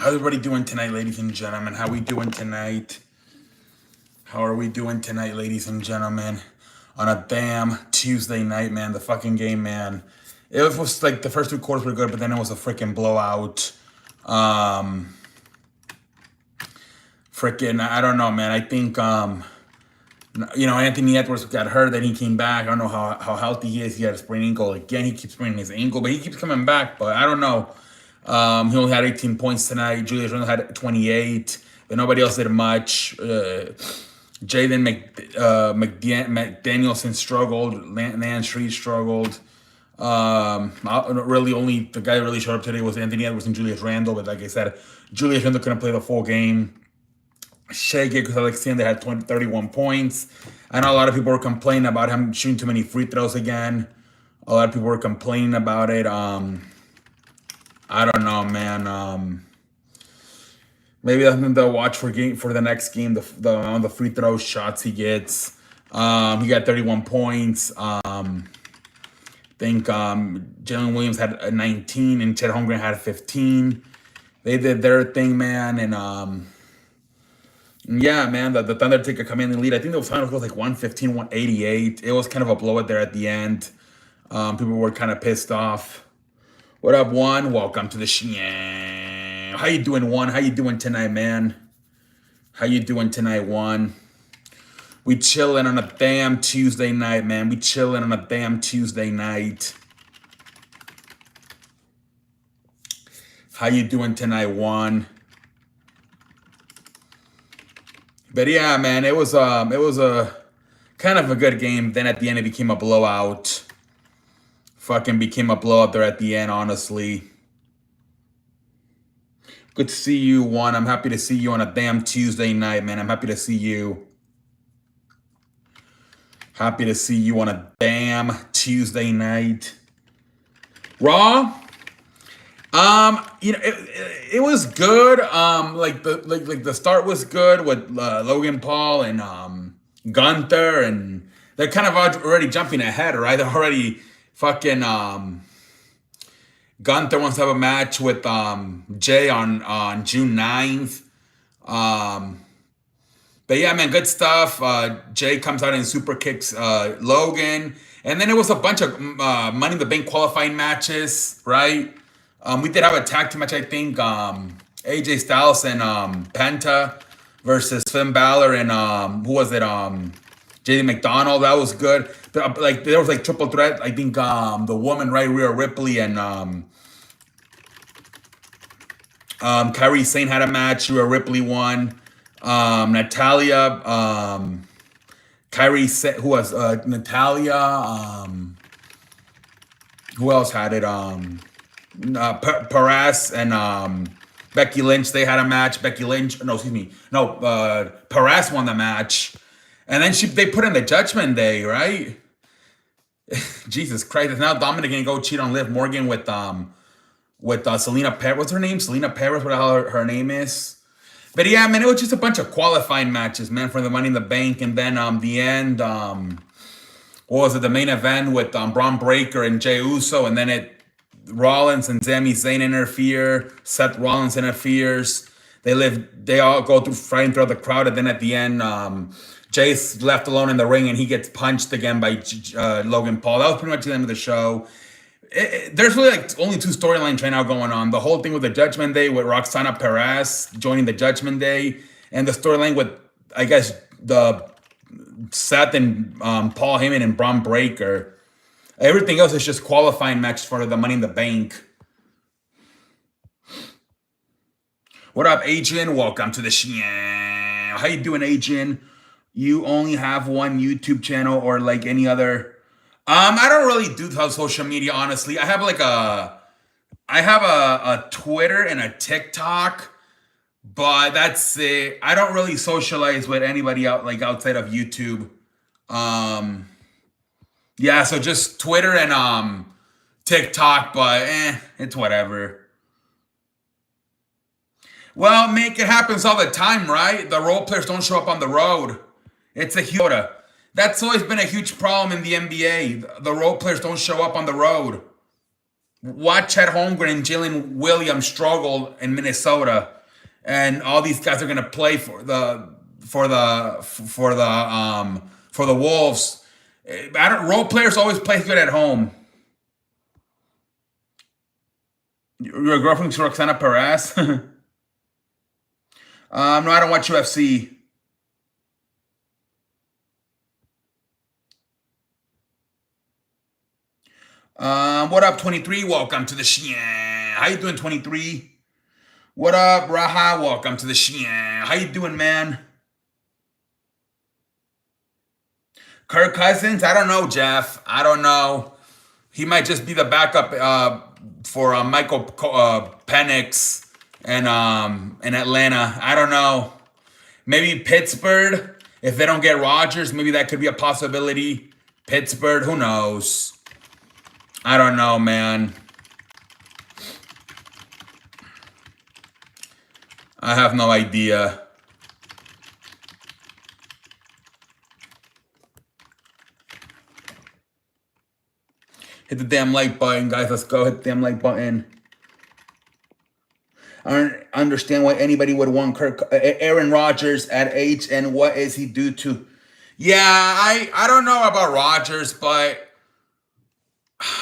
How's everybody doing tonight, ladies and gentlemen? How we doing tonight? How are we doing tonight, ladies and gentlemen? On a damn Tuesday night, man. The fucking game, man. It was like the first two quarters were good, but then it was a freaking blowout. I don't know, man. I think, Anthony Edwards got hurt, then he came back. I don't know how healthy he is. He had a sprained ankle again. He keeps spraining his ankle, but he keeps coming back. But I don't know. He only had 18 points tonight. Julius Randle had 28, but nobody else did much. Jaden McDanielson struggled. Lance Street struggled. Really, only the guy that really showed up today was Anthony Edwards and Julius Randle. But like I said, Julius Randle couldn't play the full game. Shai Gilgeous-Alexander had 31 points. I know a lot of people were complaining about him shooting too many free throws again. A lot of people were complaining about it. I don't know, man. Maybe that's something they'll watch for the next game. The free throw shots he gets. He got 31 points. I think Jalen Williams had 19 and Chet Holmgren had 15. They did their thing, man, and yeah, man. The Thunder take a commanding lead. I think the final was like 115, 188. It was kind of a blowout there at the end. People were kind of pissed off. What up, Juan? Welcome to the show. How you doing, Juan? How you doing tonight, man? How you doing tonight, Juan? We chilling on a damn Tuesday night, man. We chilling on a damn Tuesday night. How you doing tonight, Juan? But yeah, man, it was a kind of a good game. Then at the end, it became a blowout. Fucking became a blowout there at the end, honestly. Good to see you, Juan. I'm happy to see you on a damn Tuesday night, man. I'm happy to see you. Happy to see you on a damn Tuesday night. Raw. It was good. Like the start was good with Logan Paul and Gunther, and they're kind of already jumping ahead, right? They're already fucking Gunther wants to have a match with Jay on June 9th. But yeah, man, good stuff. Jay comes out and super kicks Logan, and then it was a bunch of Money in the Bank qualifying matches, right? We did have a tag team match, I think. AJ Styles and Penta versus Finn Balor and who was it? JD McDonald. That was good. Like there was like triple threat. I think the woman, right, Rhea Ripley and Kairi Sane had a match. Rhea Ripley won. Natalia, who was Natalia? Who else had it? Perez and Becky Lynch, they had a match. Perez won the match, and then they put in the Judgment Day, right? Jesus Christ! Now Dominic gonna go cheat on Liv Morgan with Selena Perez. What's her name? Selena Perez. What the hell her name is? But yeah, man, it was just a bunch of qualifying matches, man, for the Money in the Bank, and then the end. What was it? The main event with Braun Breaker and Jey Uso, and then Rollins and Sami Zayn interfere. Seth Rollins interferes. They all go through fighting throughout the crowd, and then at the end, Jay's left alone in the ring, and he gets punched again by Logan Paul. That was pretty much the end of the show. There's really like only two storylines right now going on. The whole thing with the Judgment Day with Roxana Perez joining the Judgment Day, and the storyline with, I guess, the Seth and Paul Heyman and Braun Breaker. Everything else is just qualifying matches for the Money in the Bank. What up, Adrian? Welcome to the show. How you doing, Adrian? You only have one YouTube channel or like any other? I don't really do social media, honestly. I have a Twitter and a TikTok, but that's it. I don't really socialize with anybody outside of YouTube. Yeah, so just Twitter and TikTok, but it's whatever. Well, Mick, it happens all the time, right? The role players don't show up on the road. It's a huge. That's always been a huge problem in the NBA. The role players don't show up on the road. Watch Chet Holmgren and Jalen Williams struggle in Minnesota, and all these guys are going to play for the Wolves. Role players always play good at home. Your girlfriend's Roxana Perez. No, I don't watch UFC. What up, 23? Welcome to the Shien. How you doing, 23? What up, Raha? Welcome to the Shien. How you doing, man? Kirk Cousins? I don't know, Jeff. I don't know. He might just be the backup for Michael Penix in Atlanta. I don't know. Maybe Pittsburgh. If they don't get Rodgers, maybe that could be a possibility. Pittsburgh, who knows? I don't know, man. I have no idea. Hit the damn like button, guys. Let's go. Hit the damn like button. I don't understand why anybody would want Aaron Rodgers at age, and what is he due to? Yeah, I don't know about Rodgers, but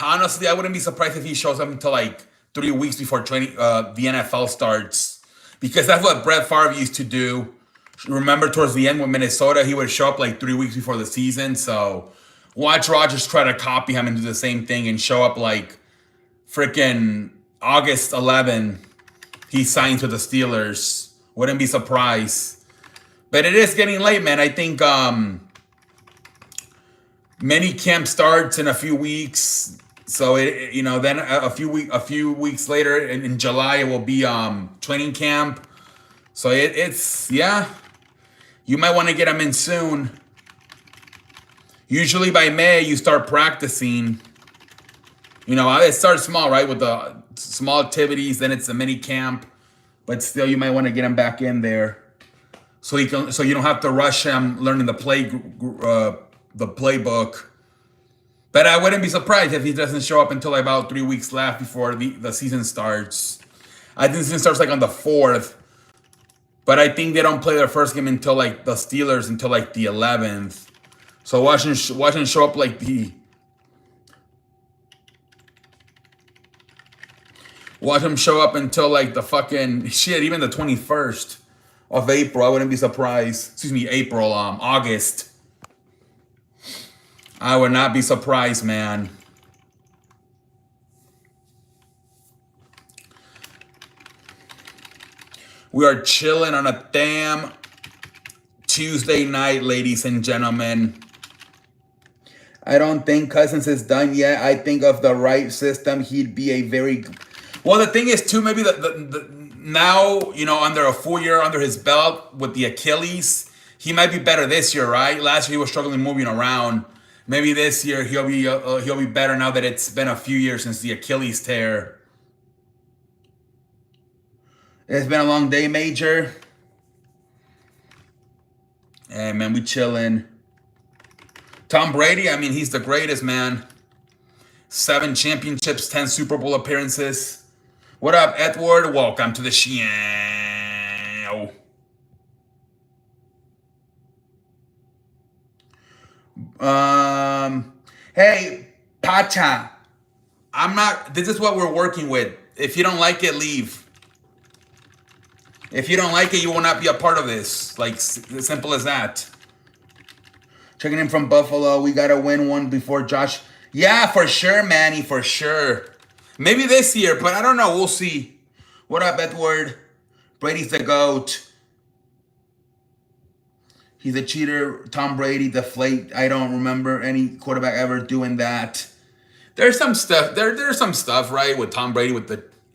honestly, I wouldn't be surprised if he shows up until like 3 weeks before training the NFL starts, because that's what Brett Favre used to do. Remember, towards the end with Minnesota, he would show up like 3 weeks before the season. So watch Rodgers try to copy him and do the same thing and show up like freaking August 11. He signs with the Steelers. Wouldn't be surprised. But it is getting late, man. I think mini camp starts in a few weeks. So then a few weeks later in July it will be training camp. So it's yeah. You might want to get them in soon. Usually by May you start practicing. It starts small, right? With the small activities, then it's a mini camp. But still, you might want to get him back in there, so you don't have to rush him learning the playbook. But I wouldn't be surprised if he doesn't show up until about 3 weeks left before the season starts. I think the season starts like on the 4th. But I think they don't play their first game until like the Steelers until like the 11th. So watch him show up like watch him show up until like the fucking shit, even the 21st of April. I wouldn't be surprised. Excuse me, August. I would not be surprised, man. We are chilling on a damn Tuesday night, ladies and gentlemen. I don't think Cousins is done yet. I think of the right system, he'd be a very... Well, the thing is, too, maybe now, under a full year under his belt with the Achilles, he might be better this year, right? Last year he was struggling moving around. Maybe this year he'll be better now that it's been a few years since the Achilles tear. It's been a long day, Major. Hey, man, we chilling. Tom Brady, I mean, he's the greatest, man. 7 championships, 10 Super Bowl appearances. What up, Edward? Welcome to the show. Hey, Pacha. This is what we're working with. If you don't like it, leave. If you don't like it, you will not be a part of this. Like, as simple as that. Checking in from Buffalo. We got to win one before Josh. Yeah, for sure, Manny, for sure. Maybe this year, but I don't know. We'll see. What up, Edward? Brady's the GOAT. He's a cheater. Tom Brady, deflate. I don't remember any quarterback ever doing that. There's some stuff. There's some stuff, right, with Tom Brady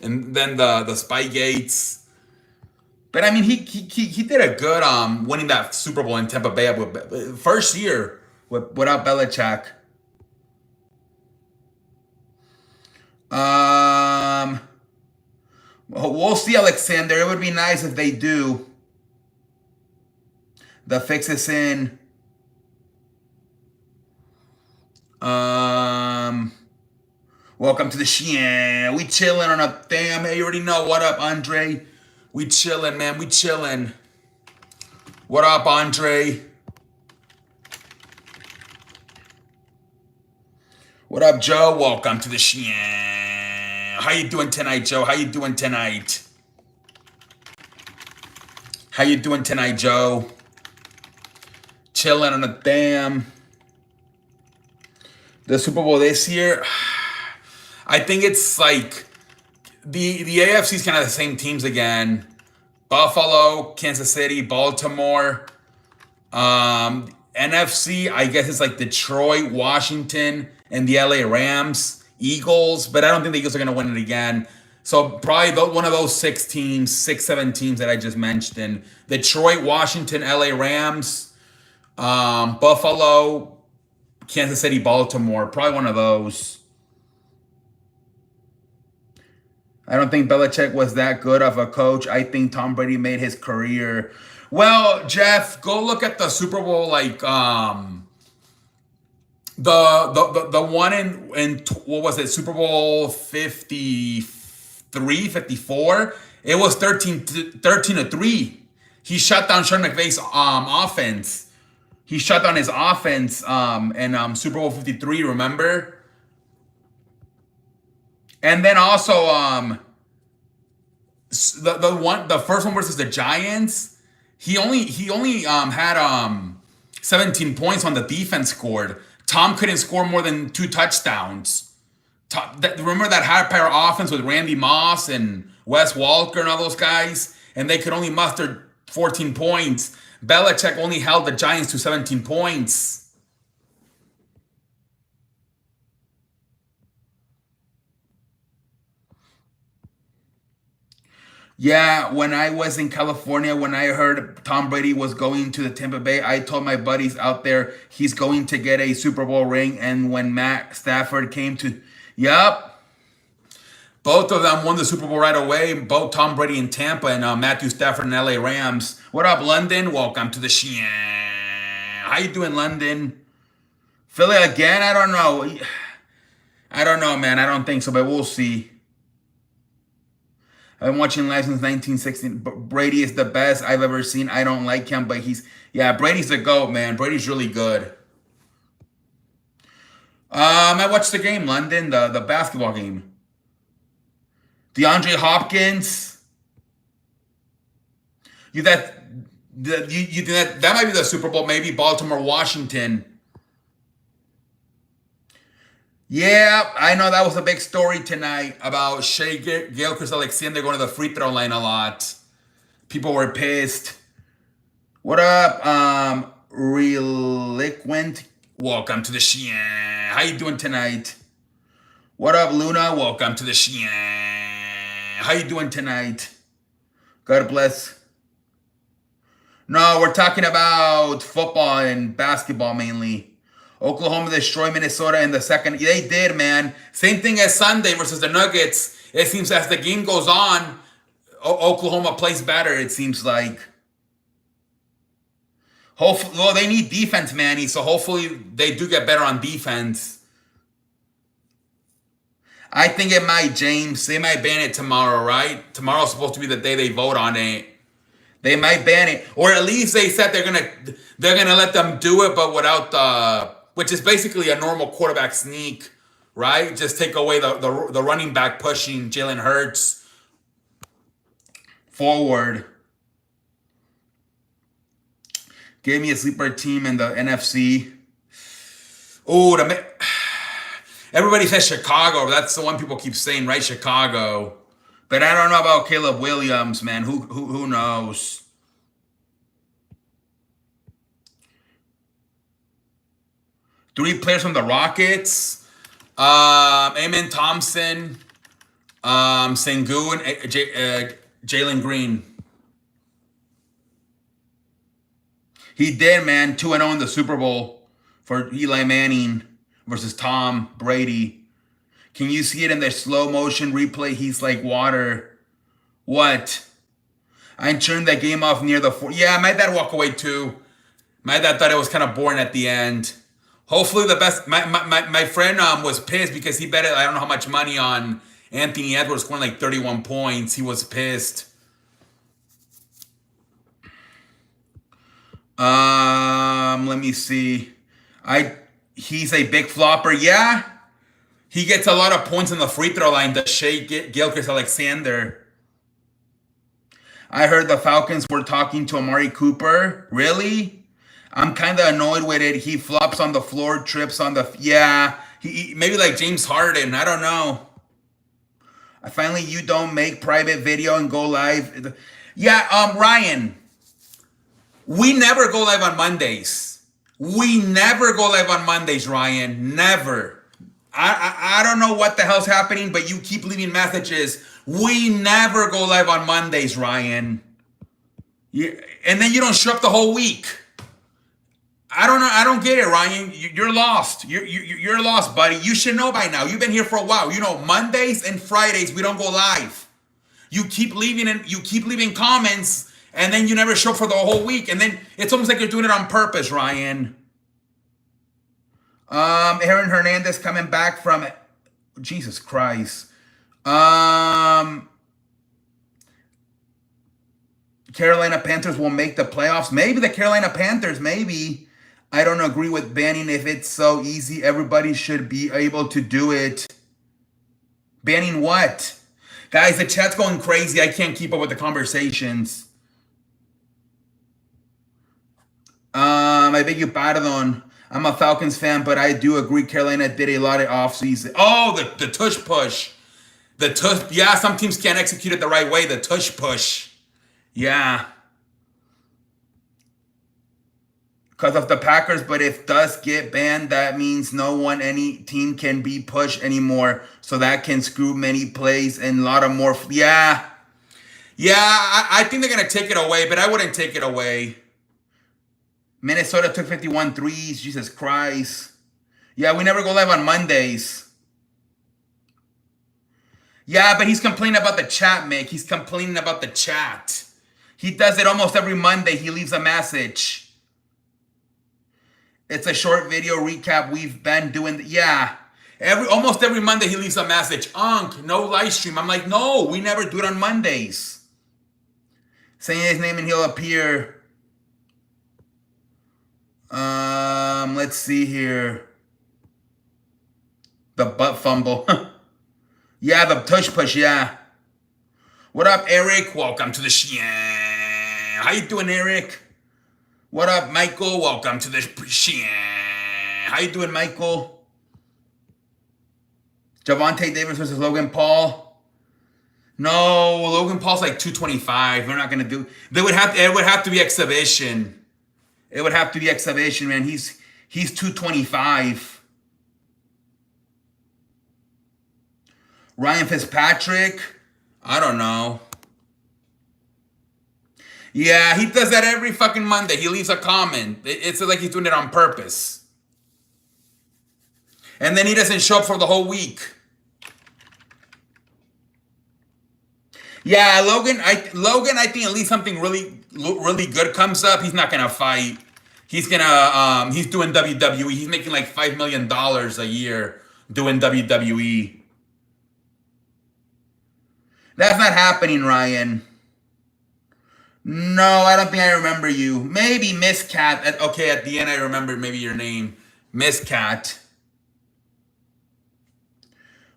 and then the Spygates. But I mean, he did a good winning that Super Bowl in Tampa Bay with first year without Belichick. We'll see, Alexander. It would be nice if they do. The fix is in. Welcome to the Shin. We chilling on a damn. You already know. What up, Andre? We chilling, man. We chilling. What up, Andre? What up, Joe? Welcome to the Shin. How you doing tonight, Joe? How you doing tonight? How you doing tonight, Joe? Chilling on a damn. The Super Bowl this year, I think it's like the AFC is kind of the same teams again. Buffalo, Kansas City, Baltimore. NFC, I guess it's like Detroit, Washington, and the LA Rams, Eagles. But I don't think the Eagles are going to win it again. So probably one of those 7 teams that I just mentioned. Detroit, Washington, LA Rams, Buffalo, Kansas City, Baltimore. Probably one of those. I don't think Belichick was that good of a coach. I think Tom Brady made his career. Well, Jeff, go look at the Super Bowl, like the one in what was it, Super Bowl 53, 54? It was 13-3. He shut down Sean McVay's offense. He shut down his offense in Super Bowl 53, remember? And then also the first one versus the Giants, he only had 17 points on the defense scored. Tom couldn't score more than 2 touchdowns. Remember that high power offense with Randy Moss and Wes Walker and all those guys, and they could only muster 14 points. Belichick only held the Giants to 17 points. Yeah, when I was in California, when I heard Tom Brady was going to the Tampa Bay, I told my buddies out there he's going to get a Super Bowl ring. And when Matt Stafford came to, yup, both of them won the Super Bowl right away. Both Tom Brady in Tampa and Matthew Stafford in LA Rams. What up, London? Welcome to the Shin. How you doing, London? Philly again? I don't know. I don't know, man. I don't think so, but we'll see. I've been watching live since 1916. Brady is the best I've ever seen. I don't like him, but Brady's the GOAT, man. Brady's really good. I watched the game, London, the basketball game. DeAndre Hopkins. That might be the Super Bowl, maybe Baltimore, Washington. Yeah, I know that was a big story tonight about Shea Gilgeous-Alexander going to the free throw line a lot. People were pissed. What up, Reliquent? Welcome to the Shin. How you doing tonight? What up, Luna? Welcome to the Shin. How you doing tonight? God bless. No, we're talking about football and basketball mainly. Oklahoma destroyed Minnesota in the second. They did, man. Same thing as Sunday versus the Nuggets. It seems as the game goes on, Oklahoma plays better, it seems like. Hopefully, well, they need defense, Manny, so hopefully they do get better on defense. I think it might, James. They might ban it tomorrow, right? Tomorrow's supposed to be the day they vote on it. They might ban it. Or at least they said they're gonna let them do it, but without the, which is basically a normal quarterback sneak, right? Just take away the running back pushing Jalen Hurts forward. Give me a sleeper team in the NFC. Oh, everybody says Chicago. That's the one people keep saying, right? Chicago. But I don't know about Caleb Williams, man. Who knows? Three players from the Rockets. Amen Thompson, Sengun, and Jalen Green. He did, man. 2-0 in the Super Bowl for Eli Manning versus Tom Brady. Can you see it in the slow motion replay? He's like water. What? I turned that game off near the 4. Yeah, my dad walked away too. My dad thought it was kind of boring at the end. Hopefully the best. My friend was pissed because he bet I don't know how much money on Anthony Edwards scoring like 31 points. He was pissed. Let me see. He's a big flopper. Yeah, he gets a lot of points in the free throw line. The Shea Gilgeous-Alexander. I heard the Falcons were talking to Amari Cooper. Really? I'm kind of annoyed with it. He flops on the floor, trips on the... Yeah, he maybe like James Harden. I don't know. Finally, you don't make private video and go live. Yeah, Ryan, we never go live on Mondays. We never go live on Mondays, Ryan. Never. I don't know what the hell's happening, but you keep leaving messages. We never go live on Mondays, Ryan. And then you don't show up the whole week. I don't know. I don't get it, Ryan. You're lost. You're lost, buddy. You should know by now. You've been here for a while. You know, Mondays and Fridays we don't go live. You keep leaving comments, and then you never show up for the whole week. And then it's almost like you're doing it on purpose, Ryan. Aaron Hernandez coming back from Jesus Christ. Carolina Panthers will make the playoffs. Maybe the Carolina Panthers, maybe. I don't agree with banning if it's so easy. Everybody should be able to do it. Banning what? Guys, the chat's going crazy. I can't keep up with the conversations. I beg you pardon. I'm a Falcons fan, but I do agree Carolina did a lot of offseason. Oh, the tush push. Yeah, some teams can't execute it the right way. The tush push. Yeah. Because of the Packers, but if does get banned, that means any team can be pushed anymore. So that can screw many plays and a lot of more. Yeah. Yeah, I think they're going to take it away, but I wouldn't take it away. Minnesota took 51 threes. Jesus Christ. Yeah, we never go live on Mondays. Yeah, but he's complaining about the chat, Mick. He's complaining about the chat. He does it almost every Monday. He leaves a message. It's a short video recap. We've been doing... Yeah. Almost every Monday he leaves a message. No live stream. I'm like, no, we never do it on Mondays. Saying his name and he'll appear. Let's see here. The butt fumble. Yeah, the tush push, yeah. What up, Eric? Welcome to the show. How you doing, Eric? What up, Michael? Welcome to the show. How you doing, Michael? Javonte Davis versus Logan Paul. No, Logan Paul's like 225. They're not gonna do. It would have to be exhibition. It would have to be exhibition, man. He's 225. Ryan Fitzpatrick. I don't know. Yeah, he does that every fucking Monday. He leaves a comment. It's like he's doing it on purpose. And then he doesn't show up for the whole week. Yeah, Logan, I think at least something really good comes up. He's not gonna fight. He's gonna he's doing WWE. He's making like $5 million a year doing WWE. That's not happening, Ryan. No, I don't think I remember you. Maybe Miss Cat. Okay, at the end I remember maybe your name. Miss Cat.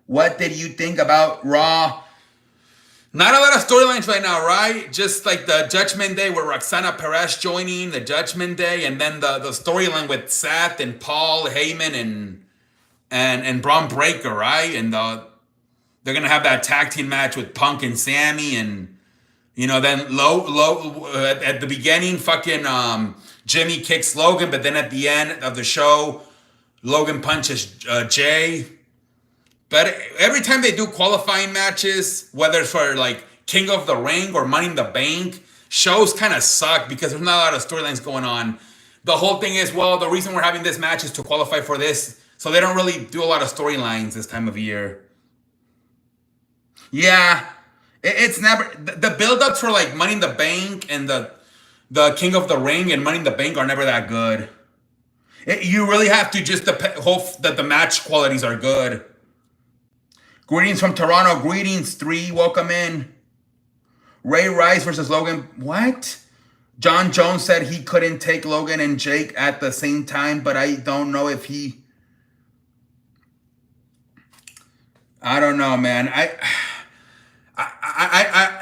What did you think about Raw? Not a lot of storylines right now, right? Just like the Judgment Day with Roxana Perez joining the Judgment Day, and then the storyline with Seth and Paul Heyman and Braun Breaker, right? And they're gonna have that tag team match with Punk and Sammy, and then at the beginning, fucking Jimmy kicks Logan, but then at the end of the show, Logan punches Jay. But every time they do qualifying matches, whether it's for like King of the Ring or Money in the Bank, shows kind of suck because there's not a lot of storylines going on. The whole thing is, well, the reason we're having this match is to qualify for this, so they don't really do a lot of storylines this time of year. Yeah, it's never... The build-ups for like Money in the Bank and the King of the Ring and Money in the Bank are never that good. You really have to just hope that the match qualities are good. Greetings from Toronto. Greetings, 3. Welcome in. Ray Rice versus Logan. What? John Jones said he couldn't take Logan and Jake at the same time, but I don't know if he... I don't know, man.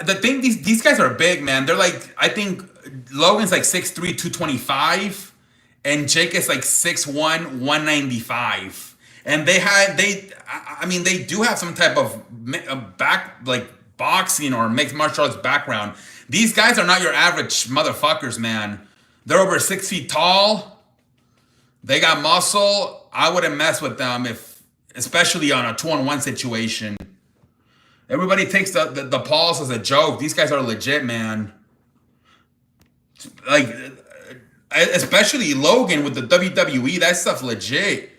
The thing, these guys are big, man. They're like, I think Logan's like 6'3", 225, and Jake is like 6'1", 195. And I mean, they do have some type of like boxing or mixed martial arts background. These guys are not your average motherfuckers, man. They're over 6 feet tall. They got muscle. I wouldn't mess with them especially on a 2-on-1 situation. Everybody takes the Pauls as a joke. These guys are legit, man. Like, especially Logan with the WWE, that stuff's legit.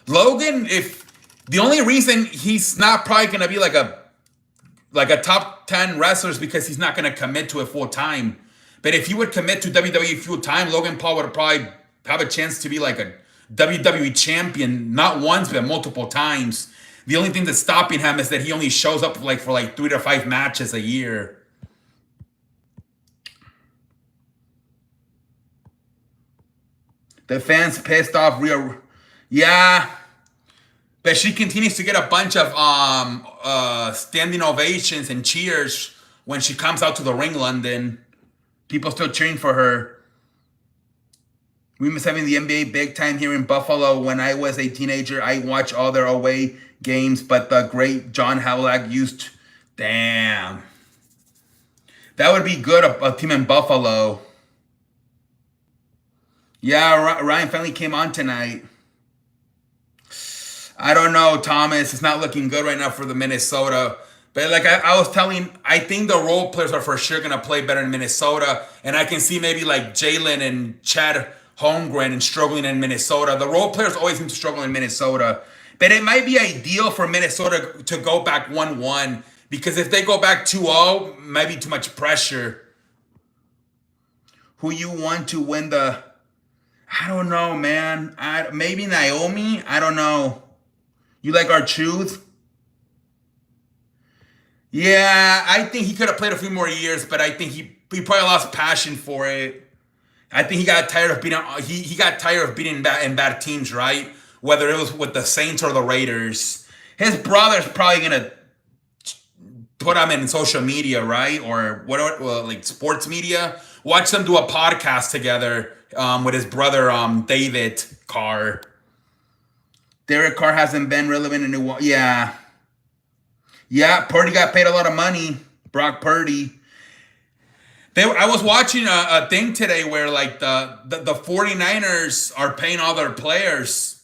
Logan, if the only reason he's not probably gonna be like a top 10 wrestler is because he's not gonna commit to it full time. But if he would commit to WWE full time, Logan Paul would probably have a chance to be like a WWE champion, not once but multiple times. The only thing that's stopping him is that he only shows up for 3 to 5 matches a year. The fans pissed off Rhea. Yeah. But she continues to get a bunch of standing ovations and cheers when she comes out to the ring, London. People still cheering for her. We miss having the NBA big time here in Buffalo. When I was a teenager, I watched all their away games, but the great John Havlicek used... Damn. That would be good, a team in Buffalo. Yeah, Ryan finally came on tonight. I don't know, Thomas. It's not looking good right now for the Minnesota. But like I was telling, I think the role players are for sure going to play better in Minnesota. And I can see maybe like Jalen and Chad Holmgren and struggling in Minnesota. The role players always seem to struggle in Minnesota. But it might be ideal for Minnesota to go back 1-1. Because if they go back 2-0, might be too much pressure. Who you want to win the... I don't know, man. Maybe Naomi? I don't know. You like our truth? Yeah, I think he could have played a few more years, but I think he probably lost passion for it. I think he got tired of beating he got tired of beating in bad teams, right? Whether it was with the Saints or the Raiders. His brother's probably gonna put him in social media, right? Or whatever, like sports media. Watch them do a podcast together with his brother, David Carr. Derek Carr hasn't been relevant in New... Yeah. Yeah, Purdy got paid a lot of money. Brock Purdy. I was watching a thing today where like the 49ers are paying all their players,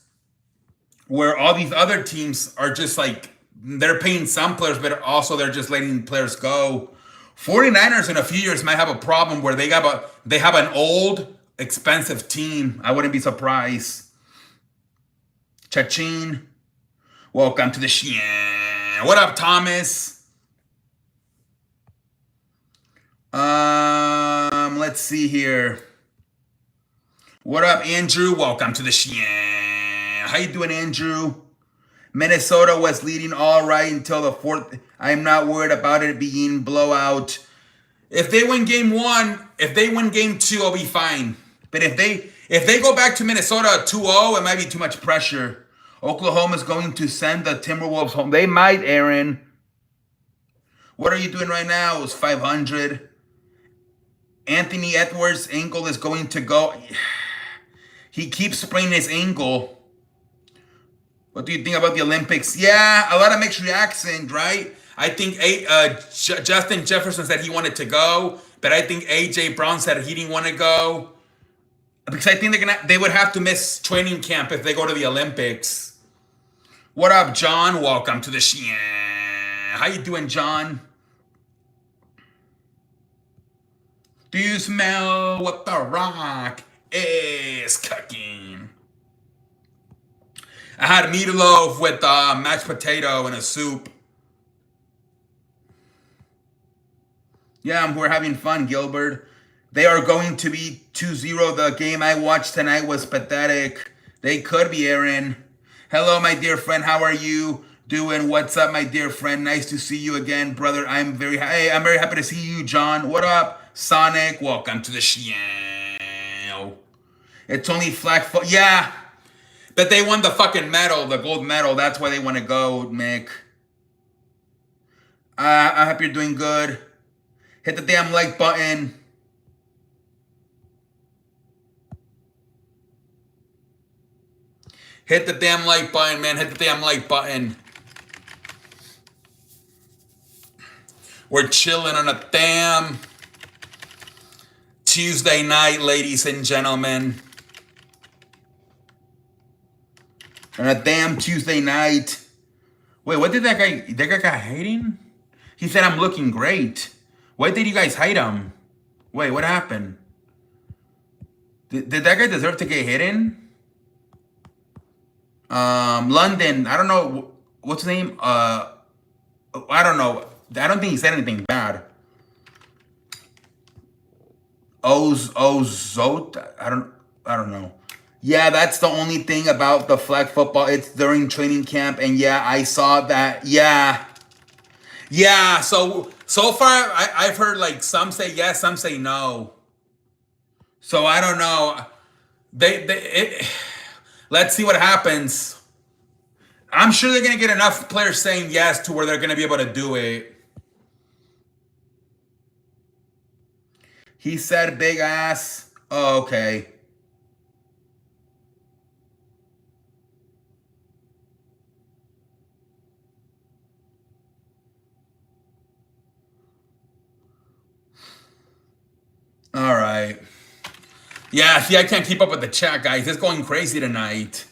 where all these other teams are just like, they're paying some players, but also they're just letting players go. 49ers in a few years might have a problem where they have an old, expensive team. I wouldn't be surprised. Cha-ching. Welcome to the show. What up, Thomas? Let's see here. What up, Andrew? Welcome to the show. How you doing, Andrew? Minnesota was leading all right until the 4th. I'm not worried about it being blowout. If they win game 1, if they win game 2, I'll be fine. But if they go back to Minnesota 2-0, it might be too much pressure. Oklahoma's going to send the Timberwolves home. They might, Aaron. What are you doing right now? It was 500. Anthony Edwards' ankle is going to go. He keeps spraining his ankle. What do you think about the Olympics? Yeah, a lot of mixed reactions, right? I think Justin Jefferson said he wanted to go, but I think A.J. Brown said he didn't want to go. Because I think they would have to miss training camp if they go to the Olympics. What up, John? Welcome to the show. How you doing, John? Do you smell what the Rock is cooking? I had meatloaf with mashed potato and a soup. Yeah, we're having fun, Gilbert. They are going to be 2-0. The game I watched tonight was pathetic. They could be, Aaron. Hello, my dear friend. How are you doing? What's up, my dear friend? Nice to see you again, brother. I'm very happy to see you, John. What up, Sonic? Welcome to the show. It's only flag foot. Yeah, but they won the fucking medal, the gold medal. That's why they want to go, Mick. I hope you're doing good. Hit the damn like button. Hit the damn like button, man. Hit the damn like button. We're chilling on a damn Tuesday night, ladies and gentlemen. On a damn Tuesday night. Wait, what did that guy got hating? He said I'm looking great. Why did you guys hate him? Wait, what happened? Did that guy deserve to get hidden? London, I don't know, what's his name? I don't know. I don't think he said anything bad. Ozot, I don't know. Yeah, that's the only thing about the flag football. It's during training camp, and yeah, I saw that. Yeah. So far, I've heard like some say yes, some say no. So I don't know. Let's see what happens. I'm sure they're gonna get enough players saying yes to where they're gonna be able to do it. He said big ass. Oh, okay. All right. Yeah, see, I can't keep up with the chat, guys. It's going crazy tonight.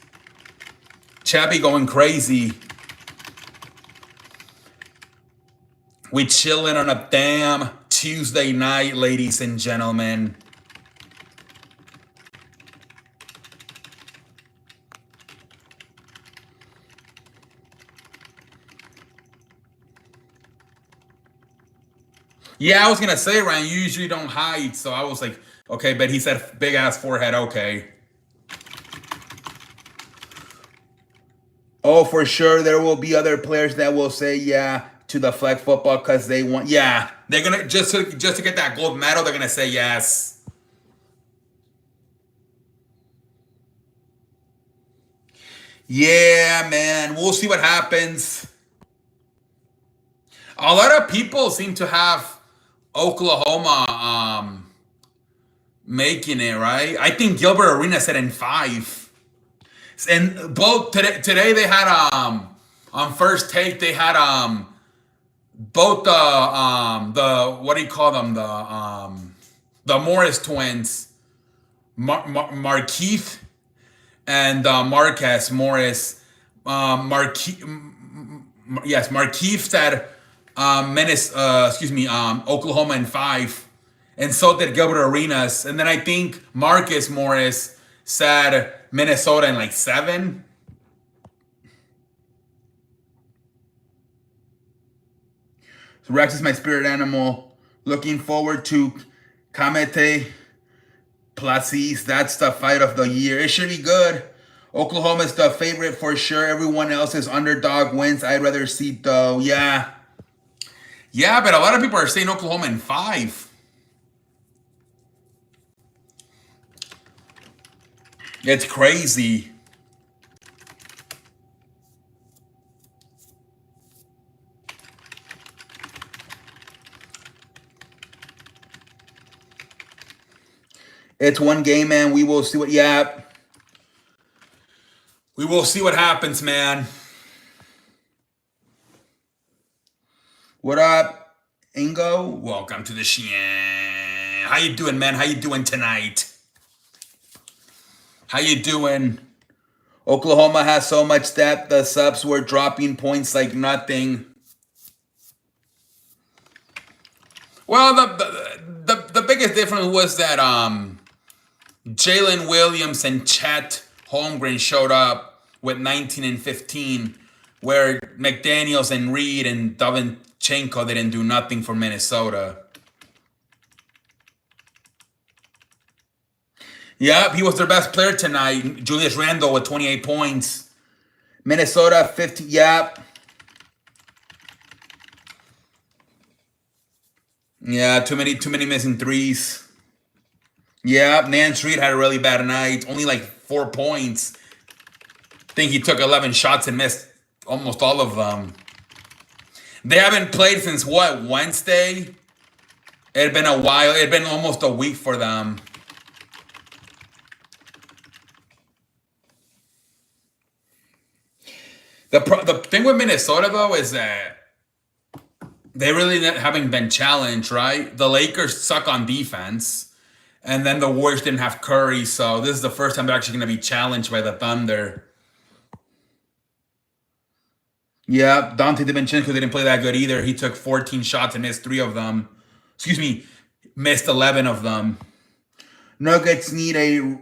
Chat be going crazy. We chilling on a damn Tuesday night, ladies and gentlemen. Yeah, I was gonna say, Ryan, you usually don't hide, so I was like, okay, but he said big ass forehead, okay. Oh, for sure, there will be other players that will say yeah to the flag football because they want. Yeah, they're gonna just to get that gold medal. They're gonna say yes. Yeah, man, we'll see what happens. A lot of people seem to have Oklahoma making it, right? I think Gilbert Arenas said in 5. And both today they had on First Take they had both the what do you call them, the Morris twins, Markeith and Marquez Morris. Markeith said Oklahoma in 5, and so did Gilbert Arenas, and then I think Marcus Morris said Minnesota in like 7. So Rex is my spirit animal. Looking forward to Kamete Placis. That's the fight of the year. It should be good. Oklahoma is the favorite for sure. Everyone else is underdog wins. I'd rather see though. Yeah, but a lot of people are saying Oklahoma in 5. It's crazy. It's one game, man. We will see what. Yeah, we will see what happens, man. What up, Ingo? Welcome to the show. How you doing, man? How you doing tonight? How you doing? Oklahoma has so much depth. The subs were dropping points like nothing. Well, the biggest difference was that Jalen Williams and Chet Holmgren showed up with 19 and 15, where McDaniels and Reed and Davinchenko didn't do nothing for Minnesota. Yep, he was their best player tonight. Julius Randle with 28 points. Minnesota 50. Yep. Yeah, too many missing threes. Yep, Nance Reed had a really bad night. Only like 4 points. I think he took 11 shots and missed almost all of them. They haven't played since what, Wednesday? It had been a while. It had been almost a week for them. The thing with Minnesota, though, is that they really haven't been challenged, right? The Lakers suck on defense, and then the Warriors didn't have Curry, so this is the first time they're actually going to be challenged by the Thunder. Yeah, Dante DiVincenzo didn't play that good either. He took 14 shots and missed 3 of them. Excuse me, missed 11 of them. Nuggets need a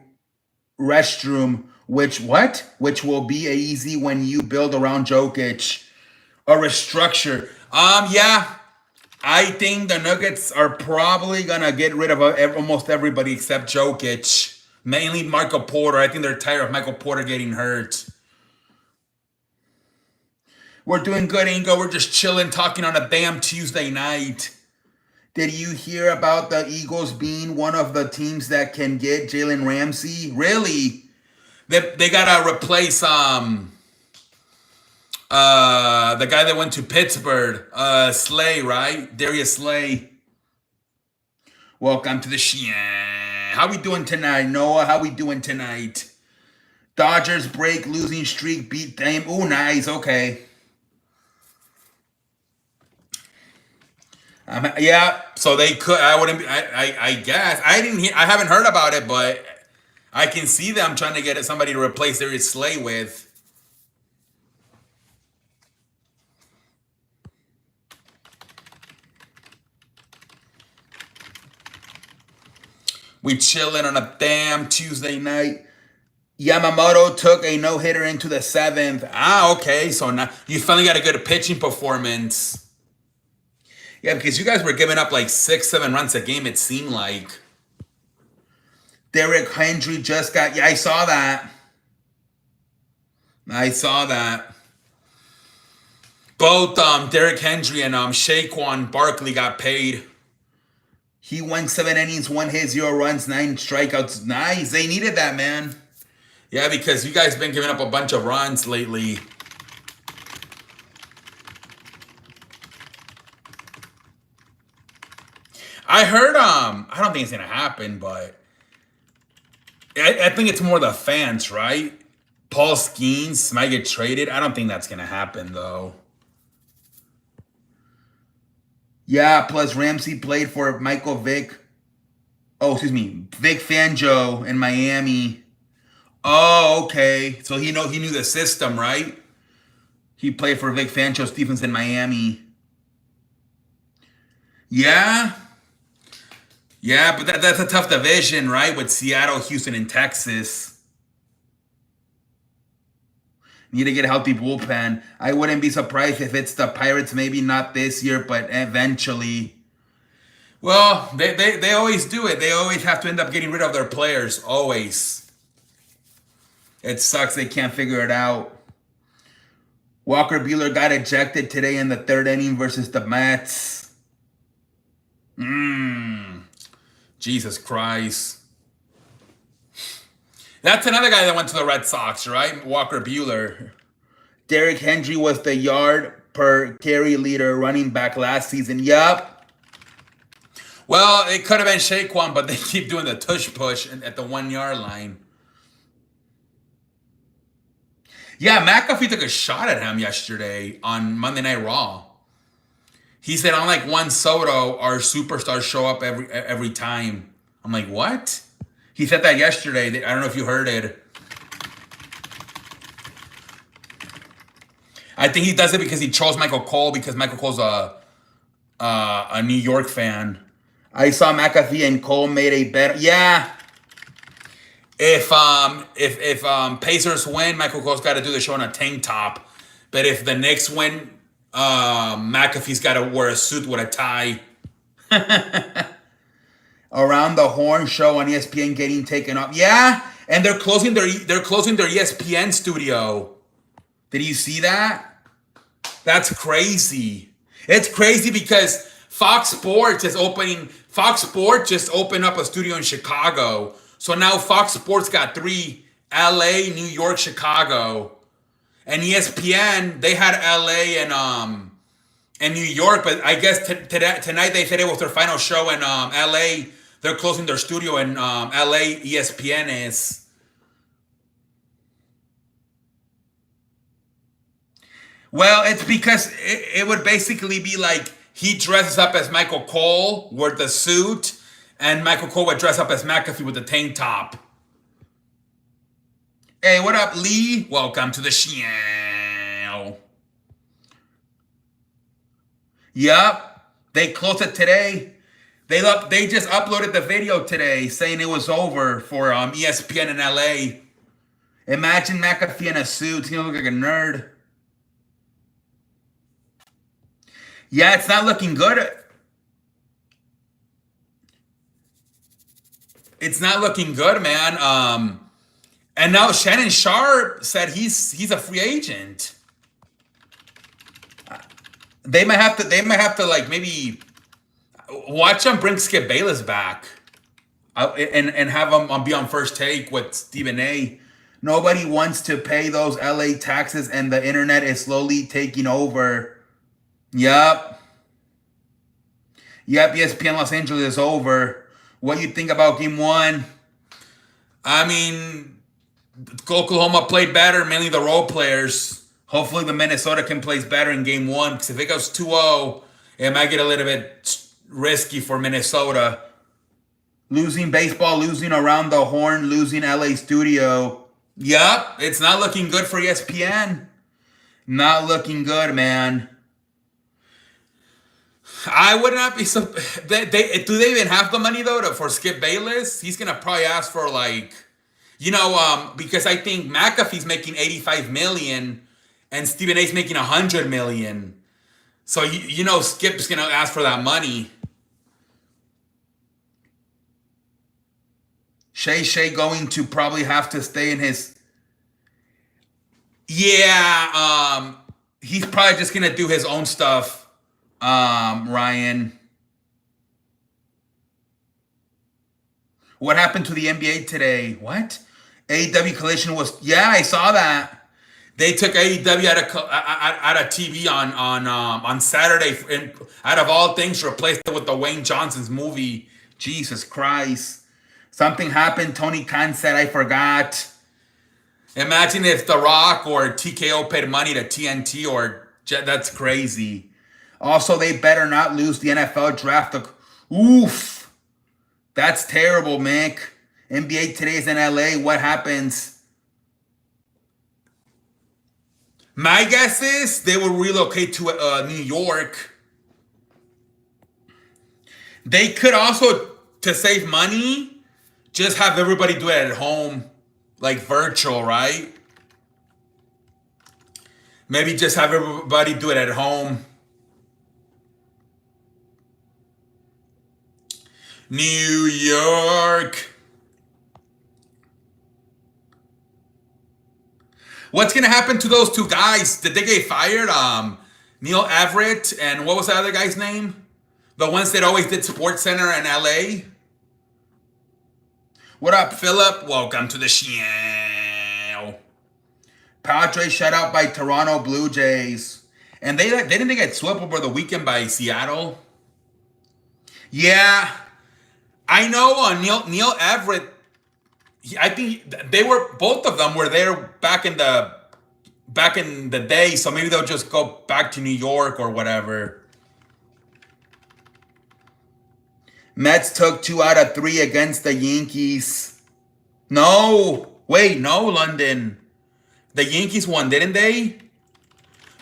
restroom, which will be easy when you build around Jokic. A restructure. Yeah. I think the Nuggets are probably gonna get rid of almost everybody except Jokic. Mainly Michael Porter. I think they're tired of Michael Porter getting hurt. We're doing good, Ingo. We're just chilling, talking on a damn Tuesday night. Did you hear about the Eagles being one of the teams that can get Jalen Ramsey? Really? They gotta replace the guy that went to Pittsburgh, Slay, right? Darius Slay. Welcome to the show. How we doing tonight, Noah? How we doing tonight? Dodgers break losing streak, beat them. Ooh, nice. Okay. Yeah, so they could. I wouldn't. I guess I didn't hear. I haven't heard about it, but I can see them trying to get somebody to replace Darius Slay with. We chilling on a damn Tuesday night. Yamamoto took a no-hitter into the 7th. Okay. So now you finally got a good pitching performance. Yeah, because you guys were giving up like 6-7 runs a game, it seemed like. Derrick Henry just got... Yeah, I saw that. Both Derrick Henry and Saquon Barkley got paid. He went 7 innings, 1 hit, 0 runs, 9 strikeouts. Nice. They needed that, man. Yeah, because you guys been giving up a bunch of runs lately. I heard, I don't think it's going to happen, but I think it's more the fans, right? Paul Skeens might get traded. I don't think that's going to happen, though. Yeah, plus Ramsey played for Vic Fangio in Miami. Oh, okay. So he knew the system, right? He played for Vic Fangio's defense in Miami. Yeah. Yeah, but that's a tough division, right? With Seattle, Houston, and Texas. Need to get a healthy bullpen. I wouldn't be surprised if it's the Pirates, maybe not this year, but eventually. Well, they always do it. They always have to end up getting rid of their players, always. It sucks they can't figure it out. Walker Buehler got ejected today in the 3rd inning versus the Mets. Jesus Christ. That's another guy that went to the Red Sox, right? Walker Buehler. Derrick Henry was the yard per carry leader running back last season. Yup. Well, it could have been Saquon, but they keep doing the tush push at the 1 yard line. Yeah, McAfee took a shot at him yesterday on Monday Night Raw. He said, unlike Juan Soto, our superstars show up every time. I'm like, what? He said that yesterday. I don't know if you heard it. I think he does it because he chose Michael Cole, because Michael Cole's a New York fan. I saw McAfee and Cole made a bet. Yeah. If Pacers win, Michael Cole's got to do the show in a tank top. But if the Knicks win, McAfee's got to wear a suit with a tie. Around the Horn show on ESPN getting taken off. Yeah, and they're closing their ESPN studio. Did you see that? That's crazy. It's crazy because Fox Sports just opened up a studio in Chicago. So now Fox Sports got three: LA, New York, Chicago. And ESPN, they had LA and New York, but I guess tonight they said it was their final show in LA. They're closing their studio in LA. ESPN is. Well, it's because it would basically be like he dresses up as Michael Cole with the suit, and Michael Cole would dress up as McAfee with the tank top. Hey, what up, Lee? Welcome to the show. Yup, they closed it today. They just uploaded the video today saying it was over for ESPN in LA. Imagine McAfee in a suit. He's gonna look like a nerd. Yeah, it's not looking good. It's not looking good, man. And now Shannon Sharp said he's a free agent. They might have to like maybe watch them bring Skip Bayless back, and have him be on First Take with Stephen A. Nobody wants to pay those LA taxes, and the internet is slowly taking over. Yep. Yep, ESPN Los Angeles is over. What do you think about game one? I mean, Oklahoma played better, mainly the role players. Hopefully the Minnesota can play better in game one, because if it goes 2-0, it might get a little bit risky for Minnesota. Losing baseball, losing around the horn, losing LA studio. Yup, it's not looking good for ESPN. Not looking good, man. I would not be so. Do they even have the money though for Skip Bayless? He's gonna probably ask for like, because I think McAfee's making 85 million, and Stephen A's making 100 million. So Skip's gonna ask for that money. Shay going to probably have to stay in his. Yeah, he's probably just gonna do his own stuff. Ryan. What happened to the NBA today? What? AEW Collision was. Yeah, I saw that. They took AEW out of TV on Saturday, and out of all things, replaced it with the Wayne Johnson's movie. Jesus Christ. Something happened. Tony Khan said, I forgot. Imagine if The Rock or TKO paid money to TNT or that's crazy. Also, they better not lose the NFL draft. Oof. That's terrible, Mick. NBA today's in LA. What happens? My guess is they will relocate to New York. They could also, to save money, just have everybody do it at home. Like virtual, right? Maybe just have everybody do it at home. New York. What's gonna happen to those two guys? Did they get fired? Neil Everett and what was the other guy's name? The ones that always did Sports Center in LA. What up, Philip? Welcome to the show. Padres shut out by Toronto Blue Jays, and didn't they get swept over the weekend by Seattle? Yeah. I know Neil Everett. I think both of them were there back in the day. So maybe they'll just go back to New York or whatever. Mets took 2 out of 3 against the Yankees. No, London. The Yankees won, didn't they?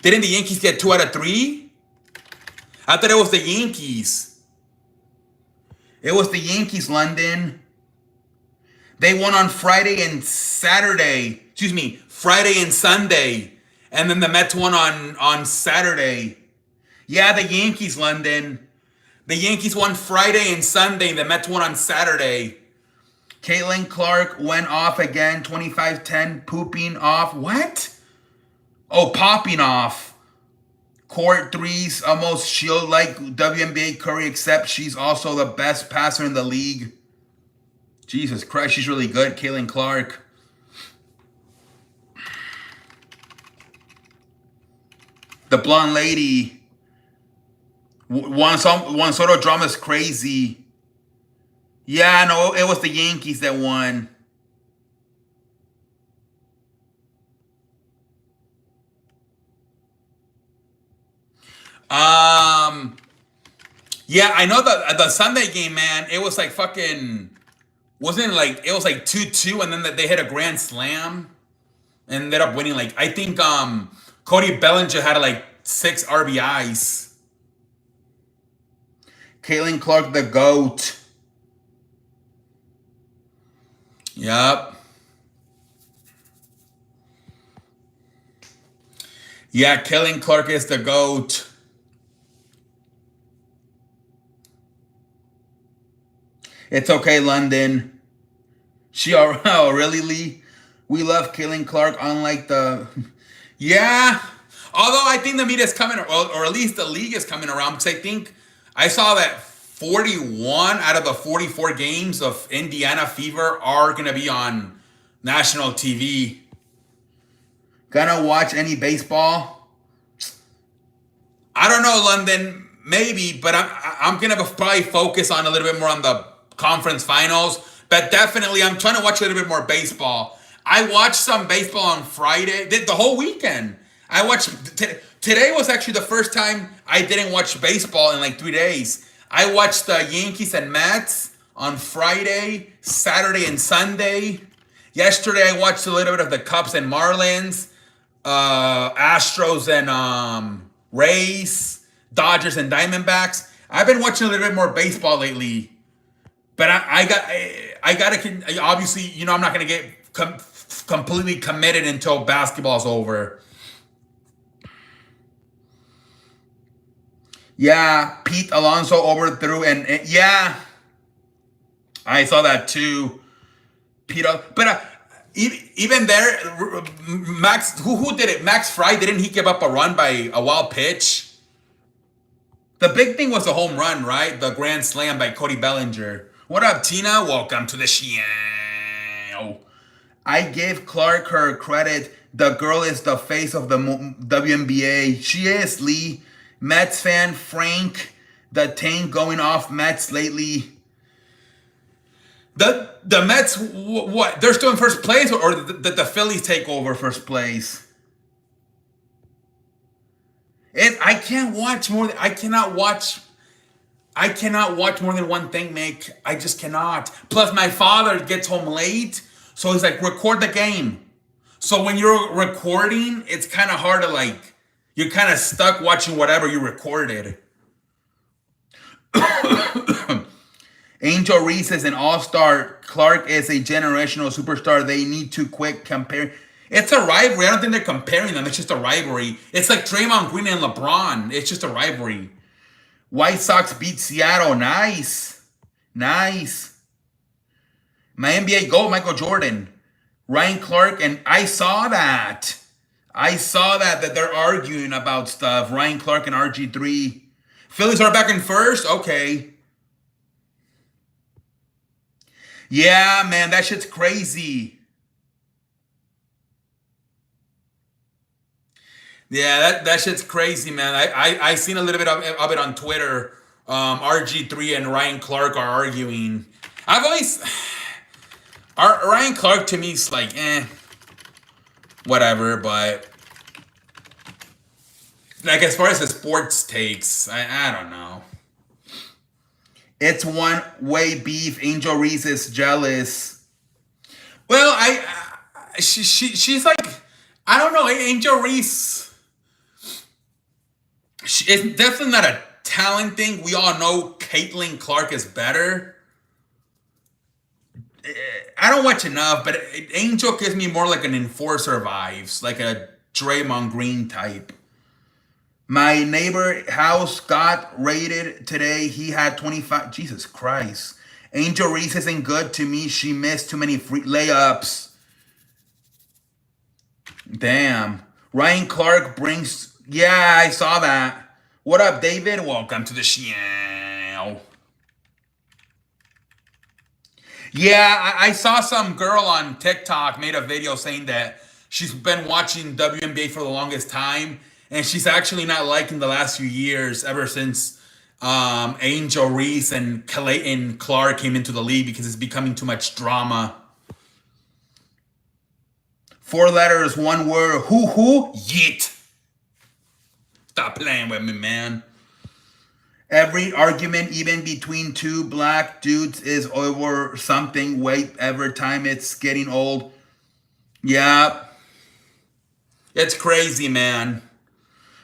Didn't the Yankees get 2 out of 3? I thought it was the Yankees. It was the Yankees, London. They won on Friday and Saturday. Excuse me, Friday and Sunday. And then the Mets won on Saturday. Yeah, the Yankees, London. The Yankees won Friday and Sunday. The Mets won on Saturday. Caitlin Clark went off again, 25-10, pooping off. What? Oh, popping off. Court threes, almost shield like WNBA Curry, except she's also the best passer in the league. Jesus Christ, she's really good, Caitlin Clark. The blonde lady. One sort of drama is crazy. Yeah, no, it was the Yankees that won. Yeah, I know the Sunday game, man. It was like fucking, wasn't it like, it was like 2-2, and then they hit a grand slam and ended up winning. Like, I think Cody Bellinger had like 6 RBIs. Caitlin Clark, the GOAT. Yep. Yeah, Caitlin Clark is the GOAT. It's okay, London. Oh, really, Lee? We love Caitlin Clark, unlike the... Yeah. Although I think the media is coming, or at least the league is coming around, because I think I saw that 41 out of the 44 games of Indiana Fever are going to be on national TV. Gonna watch any baseball? I don't know, London. Maybe, but I'm going to probably focus on a little bit more on the conference finals. But definitely, I'm trying to watch a little bit more baseball. I watched some baseball on Friday, the whole weekend. I watched, today was actually the first time I didn't watch baseball in like 3 days. I watched the Yankees and Mets on Friday, Saturday, and Sunday. Yesterday, I watched a little bit of the Cubs and Marlins, Astros and Rays, Dodgers and Diamondbacks. I've been watching a little bit more baseball lately. But I gotta, obviously, you know, I'm not gonna get completely committed until basketball's over. Yeah, Pete Alonso overthrew, and yeah, I saw that too. Peter, but even there, Max, who did it? Max Fry, didn't he give up a run by a wild pitch? The big thing was the home run, right? The grand slam by Cody Bellinger. What up, Tina? Welcome to the show. I give Clark her credit. The girl is the face of the WNBA. She is, Lee. Mets fan, Frank. The tank going off Mets lately. The Mets, what? They're still in first place, or did the Phillies take over first place? I can't watch more. I cannot watch more than one thing, Mick. I just cannot. Plus, my father gets home late, so he's like, record the game. So when you're recording, it's kind of hard to like, you're kind of stuck watching whatever you recorded. Angel Reese is an all-star. Clark is a generational superstar. They need to quit compare. It's a rivalry. I don't think they're comparing them. It's just a rivalry. It's like Draymond Green and LeBron. It's just a rivalry. White Sox beat Seattle. Nice. Nice. My NBA GOAT, Michael Jordan. Ryan Clark, and I saw that. That they're arguing about stuff. Ryan Clark and RG3. Phillies are back in first? Okay. Yeah, man, that shit's crazy. Yeah, that shit's crazy, man. I seen a little bit of it on Twitter. RG3 and Ryan Clark are arguing. I've always... Ryan Clark to me is like, whatever, but... Like, as far as the sports takes, I don't know. It's one-way beef. Angel Reese is jealous. Well, she's like... I don't know, Angel Reese... It's definitely not a talent thing. We all know Caitlin Clark is better. I don't watch enough, but Angel gives me more like an enforcer vibes, like a Draymond Green type. My neighbor house got raided today. He had 25. Jesus Christ. Angel Reese isn't good to me. She missed too many free layups. Damn. Ryan Clark brings. Yeah, I saw that. What up, David? Welcome to the show. Yeah, I saw some girl on TikTok made a video saying that she's been watching WNBA for the longest time, and she's actually not liking the last few years ever since Angel Reese and Clayton Clark came into the league because it's becoming too much drama. 4 letters, 1 word. Who? Yeet. Stop playing with me, man. Every argument, even between 2 black dudes, is over something. Wait, every time it's getting old. Yeah. It's crazy, man.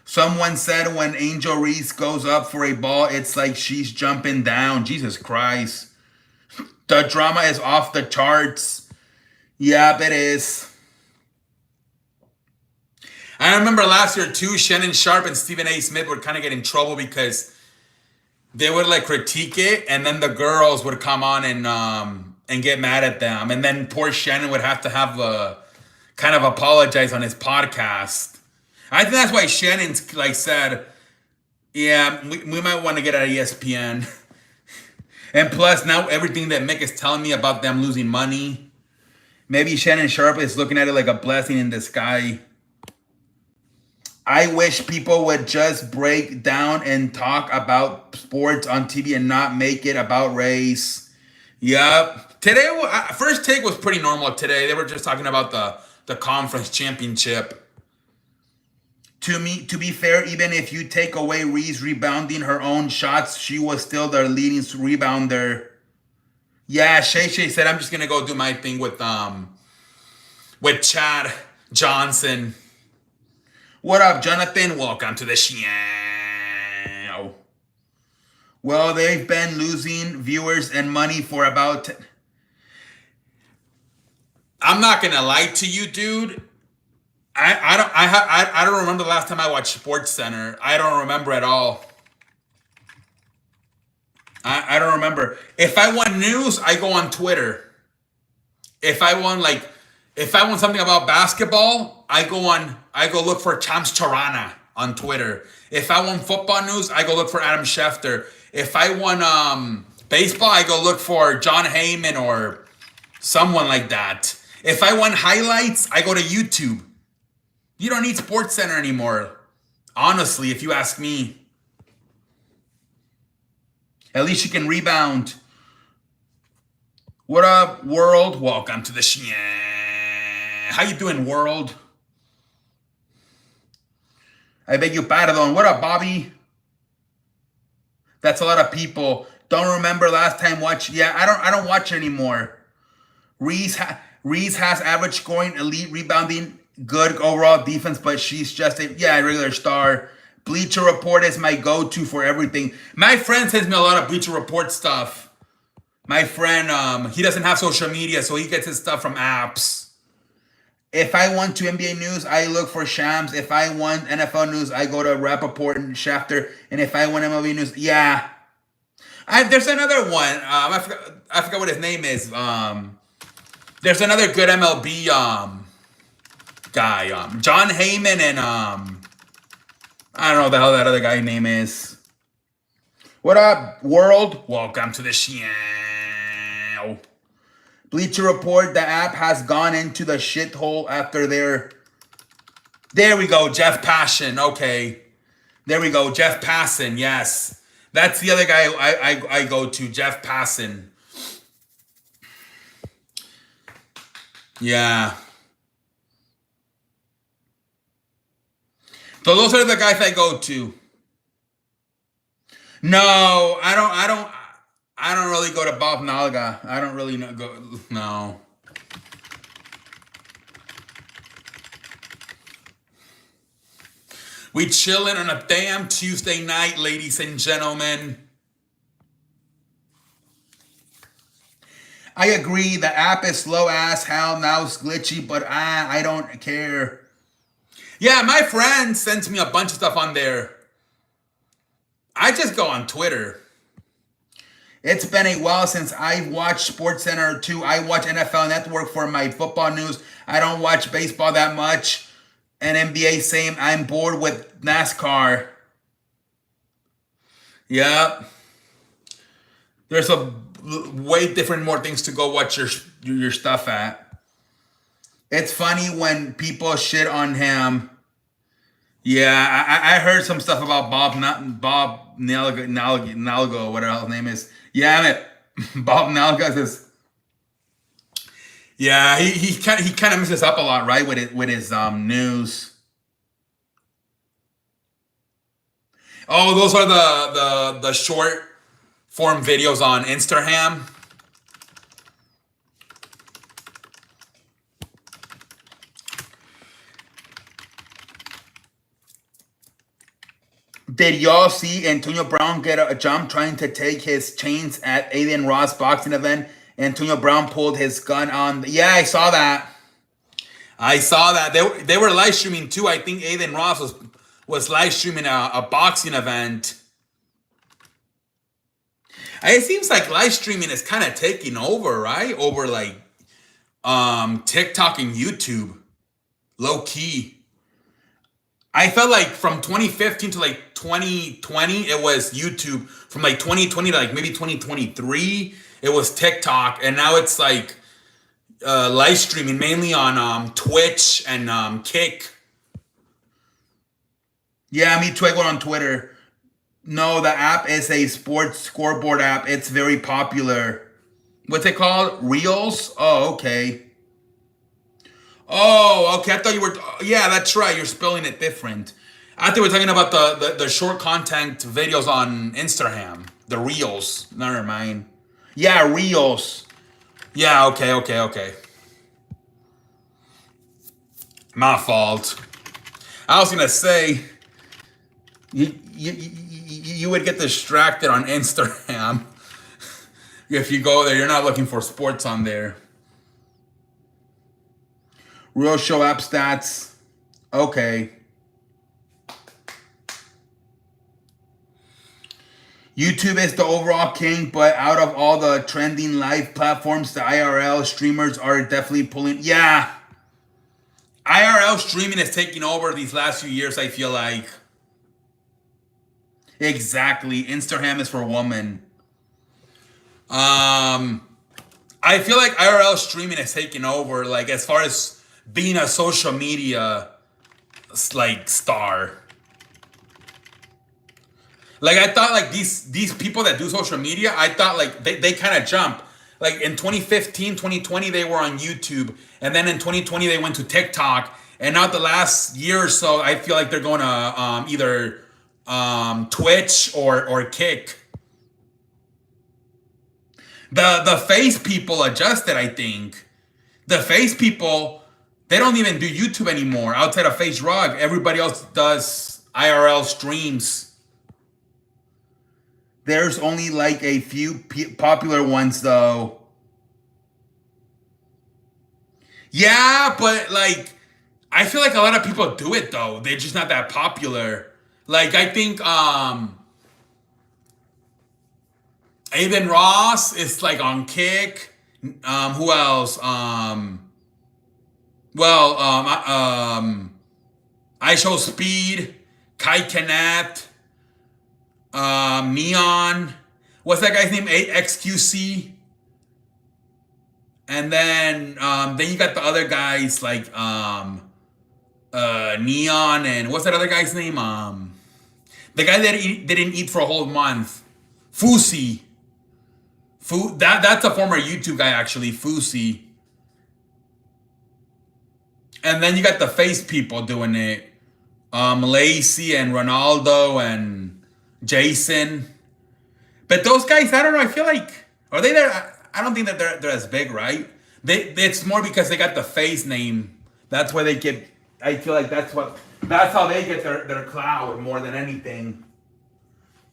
Someone said when Angel Reese goes up for a ball, it's like she's jumping down. Jesus Christ. The drama is off the charts. Yep, it is. I remember last year too, Shannon Sharp and Stephen A. Smith would kind of get in trouble because they would like critique it, and then the girls would come on and get mad at them, and then poor Shannon would have to have a kind of apologize on his podcast. I think that's why Shannon's like said, yeah, we might want to get out of ESPN. And plus now everything that Mick is telling me about them losing money, maybe Shannon Sharp is looking at it like a blessing in disguise. I wish people would just break down and talk about sports on TV and not make it about race. Yep. Today, first take was pretty normal today. They were just talking about the conference championship. To be fair, even if you take away Reese rebounding her own shots, she was still the leading rebounder. Yeah, Shay said, I'm just going to go do my thing with Chad Johnson. What up, Jonathan? Welcome to the show. Well, they've been losing viewers and money for about... I'm not gonna lie to you, dude. I don't remember the last time I watched Sports Center. I don't remember at all. I don't remember. If I want news, I go on Twitter. If I want something about basketball, I go look for Champs Charana on Twitter. If I want football news, I go look for Adam Schefter. If I want baseball, I go look for John Heyman or someone like that. If I want highlights, I go to YouTube. You don't need Sports Center anymore. Honestly, if you ask me. At least you can rebound. What up, world? Welcome to the show. How you doing, world? I beg your pardon. What up, Bobby? That's a lot of people. Don't remember last time watch. Yeah, I don't watch anymore. Reese has average scoring, elite rebounding, good overall defense, but she's just a regular star. Bleacher Report is my go-to for everything. My friend sends me a lot of Bleacher Report stuff. My friend, he doesn't have social media, so he gets his stuff from apps. If I want to NBA news, I look for Shams. If I want NFL news, I go to Rappaport and Schefter. And if I want MLB news, yeah. There's another one. I forgot what his name is. There's another good MLB guy. John Heyman and I don't know what the hell that other guy's name is. What up, world? Welcome to the show. Bleacher Report, the app has gone into the shithole after their... There we go, Jeff Passan. Okay. There we go, Jeff Passan, yes. That's the other guy I go to, Jeff Passan. Yeah. So those are the guys I go to. No, I don't really go to Bob Nalga. I don't really go. No. We chilling on a damn Tuesday night, ladies and gentlemen. I agree. The app is slow as hell. Now it's glitchy, but I don't care. Yeah, my friend sends me a bunch of stuff on there. I just go on Twitter. It's been a while since I watched SportsCenter 2. I watch NFL Network for my football news. I don't watch baseball that much. And NBA, same. I'm bored with NASCAR. Yeah. There's a way different, more things to go watch your stuff at. It's funny when people shit on him. Yeah, I heard some stuff about Bob Nalgo, whatever his name is. Yeah, Bob Nalgo is. Yeah, he kind of messes up a lot, right, with his news. Oh, those are the short form videos on Instagram. Did y'all see Antonio Brown get a jump trying to take his chains at Aiden Ross boxing event? Antonio Brown pulled his gun on. Yeah, I saw that. I saw that. They were live streaming too. I think Aiden Ross was live streaming a boxing event. It seems like live streaming is kind of taking over, right? Over like TikTok and YouTube. Low key. I felt like from 2015 to like 2020, it was YouTube. From like 2020 to like maybe 2023, it was TikTok. And now it's like live streaming mainly on Twitch and Kick. Yeah, me too. I go on Twitter. No, the app is a sports scoreboard app. It's very popular. What's it called? Reels? Oh, okay. Oh, okay. I thought you were. Yeah, that's right. You're spelling it different. I thought we were talking about the short content videos on Instagram. The Reels. Never mind. Yeah, Reels. Yeah, okay. My fault. I was gonna say, you would get distracted on Instagram if you go there. You're not looking for sports on there. Real show app stats. Okay. YouTube is the overall king, but out of all the trending live platforms, the IRL streamers are definitely pulling. Yeah. IRL streaming is taking over these last few years, I feel like. Exactly. Instagram is for women. I feel like IRL streaming is taking over, like as far as being a social media like star. Like I thought like these people that do social media, I thought like they kind of jump. Like in 2015, 2020, they were on YouTube. And then in 2020, they went to TikTok. And now the last year or so, I feel like they're going to either Twitch or Kick. The face people adjusted, I think. The face people, they don't even do YouTube anymore. Outside of Face Rug, everybody else does IRL streams. There's only like a few popular ones though. Yeah, but like, I feel like a lot of people do it though. They're just not that popular. Like I think Aiden Ross is like on Kick. Who else? I Show Speed, Kai Connect, Neon. What's that guy's name? XQC. And then you got the other guys like Neon and what's that other guy's name? The guy that didn't eat for a whole month. Fusi. That's a former YouTube guy actually, Fusi. And then you got the face people doing it. Lacey and Ronaldo and Jason. But those guys, I don't know, I feel like, are they there? I don't think that they're as big, right? It's more because they got the face name. That's why they get, I feel like that's how they get their clout more than anything.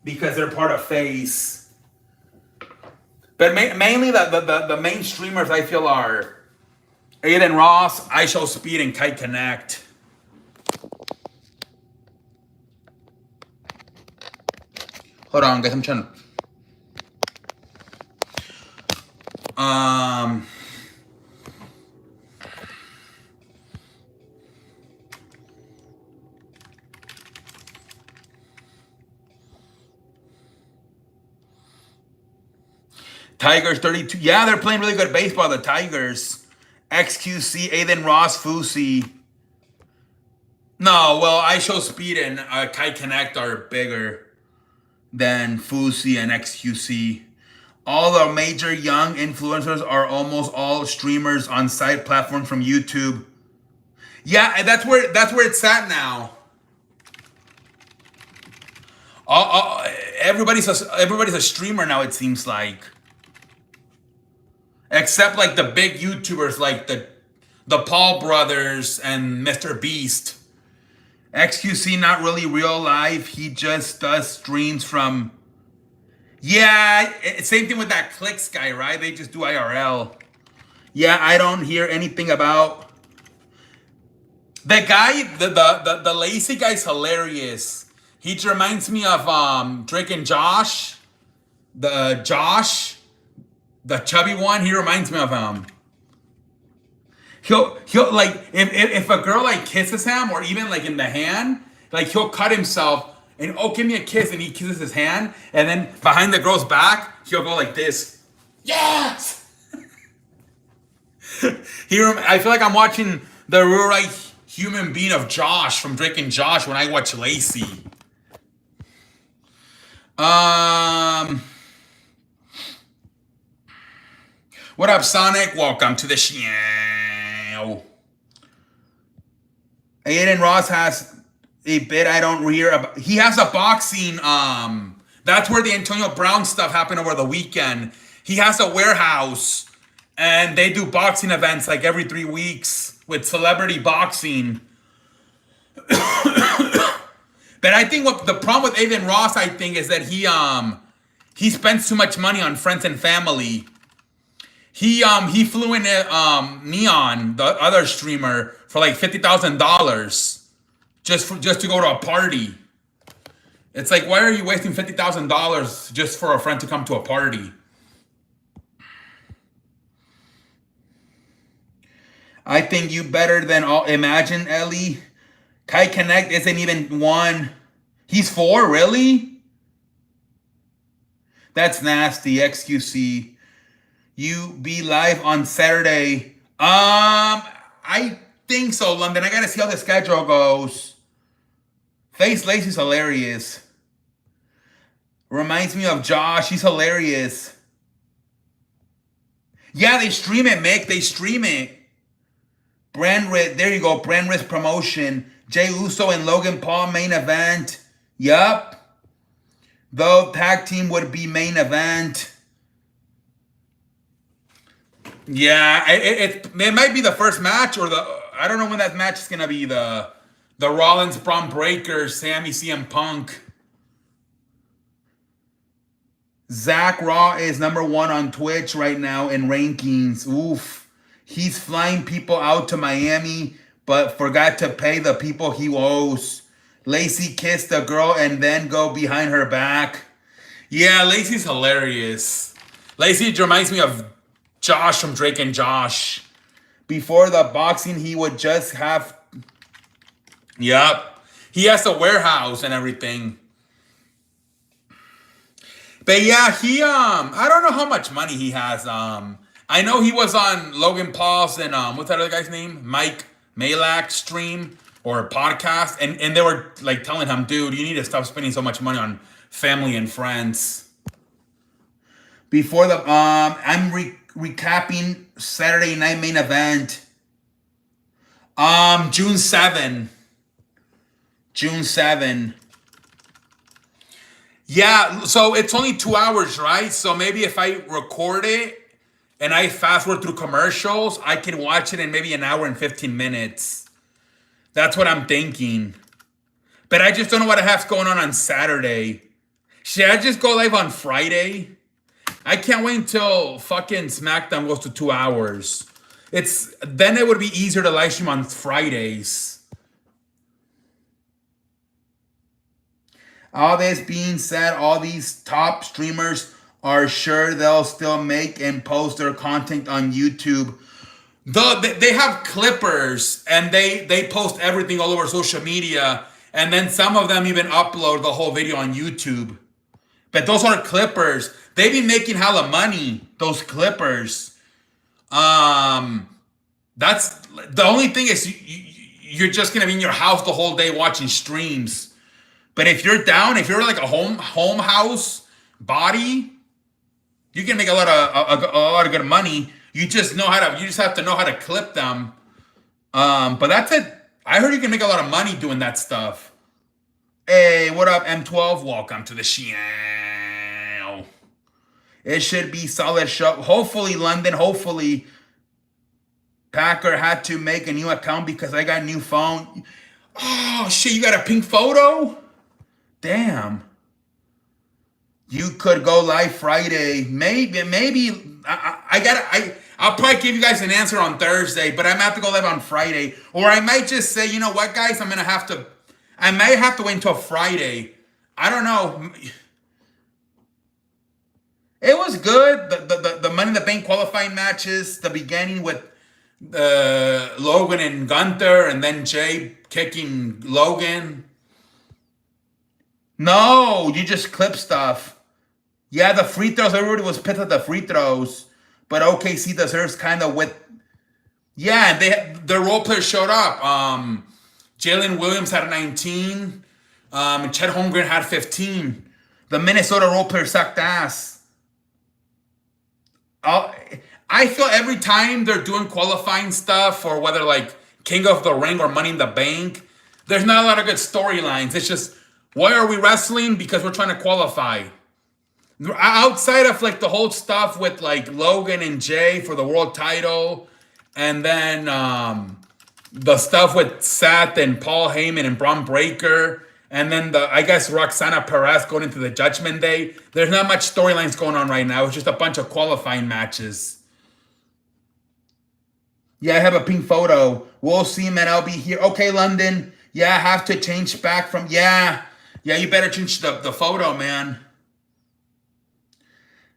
Because they're part of face. But mainly the main streamers I feel are Aiden Ross, I Show Speed, and Kite Connect. Hold on, guys. I'm trying to. Tigers 32. Yeah, they're playing really good baseball. The Tigers. XQC, Aiden Ross, Fusi. No, well, I Show Speed and Kai Connect are bigger than Fusi and XQC. All the major young influencers are almost all streamers on side platforms from YouTube. Yeah, and that's where it's at now. Everybody's a streamer now. It seems like, except like the big YouTubers like the Paul brothers and Mr. Beast. XQC not really real life. He just does streams from. Yeah, same thing with that Clicks guy, right? They just do IRL. Yeah, I don't hear anything about the guy. The lazy guy's hilarious. He reminds me of Drake and Josh. The chubby one. He reminds me of him. He'll like if a girl like kisses him or even like in the hand, like he'll cut himself and give me a kiss, and he kisses his hand, and then behind the girl's back he'll go like this. Yes. I feel like I'm watching the real like human being of Josh from Drake and Josh when I watch Lacey. What up, Sonic? Welcome to the show. Aiden Ross has a bit I don't hear about. He has a boxing. That's where the Antonio Brown stuff happened over the weekend. He has a warehouse, and they do boxing events like every 3 weeks with celebrity boxing. But I think what the problem with Aiden Ross, I think, is that he spends too much money on friends and family. He flew in Neon, the other streamer, for like $50,000 just to go to a party. It's like, why are you wasting $50,000 just for a friend to come to a party? I think you better than all. Imagine, Ellie. Kai Connect isn't even 1. He's 4, really? That's nasty. XQC. You be live on Saturday. I think so, London. I gotta see how the schedule goes. Face Lacey's hilarious. Reminds me of Josh. He's hilarious. Yeah, they stream it, Mick. They stream it. Brand risk. There you go. Brand risk promotion. Jay Uso and Logan Paul main event. Yup. Though tag team would be main event. Yeah, it might be the first match, or I don't know when that match is gonna be. The Rollins Braun Breaker, Sammy CM Punk. Zach Raw is number 1 on Twitch right now in rankings. Oof. He's flying people out to Miami, but forgot to pay the people he owes. Lacey kissed the girl and then go behind her back. Yeah, Lacey's hilarious. Lacey reminds me of Josh from Drake and Josh. Before the boxing, he would just have. Yup. He has a warehouse and everything. But yeah, he I don't know how much money he has. I know he was on Logan Paul's and what's that other guy's name? Mike Malak stream or podcast, and they were like telling him, dude, you need to stop spending so much money on family and friends. Before the I'm recapping Saturday night main event. June 7. June 7. Yeah, so it's only 2 hours, right? So maybe if I record it and I fast forward through commercials, I can watch it in maybe an hour and 15 minutes. That's what I'm thinking. But I just don't know what I have going on Saturday. Should I just go live on Friday? I can't wait until fucking SmackDown goes to 2 hours. Then it would be easier to live stream on Fridays. All this being said, all these top streamers are sure they'll still make and post their content on YouTube. They have clippers and they post everything all over social media, and then some of them even upload the whole video on YouTube. But those aren't clippers. They be making hella money, those clippers. That's the only thing is you're just gonna be in your house the whole day watching streams. But if you're down, if you're like a home house body, you can make a lot of good money. You just have to know how to clip them. But that's it. I heard you can make a lot of money doing that stuff. Hey, what up, M12? Welcome to the show. It should be solid show. Hopefully, London. Hopefully, Packer had to make a new account because I got a new phone. Oh shit! You got a pink photo? Damn. You could go live Friday. Maybe. I'll probably give you guys an answer on Thursday, but I might have to go live on Friday. Or I might just say, you know what, guys, I might have to wait until Friday. I don't know. It was good. The Money in the Bank qualifying matches, the beginning with Logan and Gunther, and then Jay kicking Logan. No, you just clip stuff. Yeah, the free throws, everybody was pissed at the free throws. But OKC deserves kind of with... Yeah, the role players showed up. Jalen Williams had 19. Chet Holmgren had 15. The Minnesota role players sucked ass. I feel every time they're doing qualifying stuff, or whether like King of the Ring or Money in the Bank, there's not a lot of good storylines. It's just, why are we wrestling? Because we're trying to qualify. Outside of like the whole stuff with like Logan and Jay for the world title, and then the stuff with Seth and Paul Heyman and Braun Breaker, and then I guess Roxana Perez going into the Judgment Day. There's not much storylines going on right now. It's just a bunch of qualifying matches. Yeah, I have a pink photo. We'll see, man. I'll be here. Okay, London. Yeah, I have to change back from... Yeah, you better change the photo, man.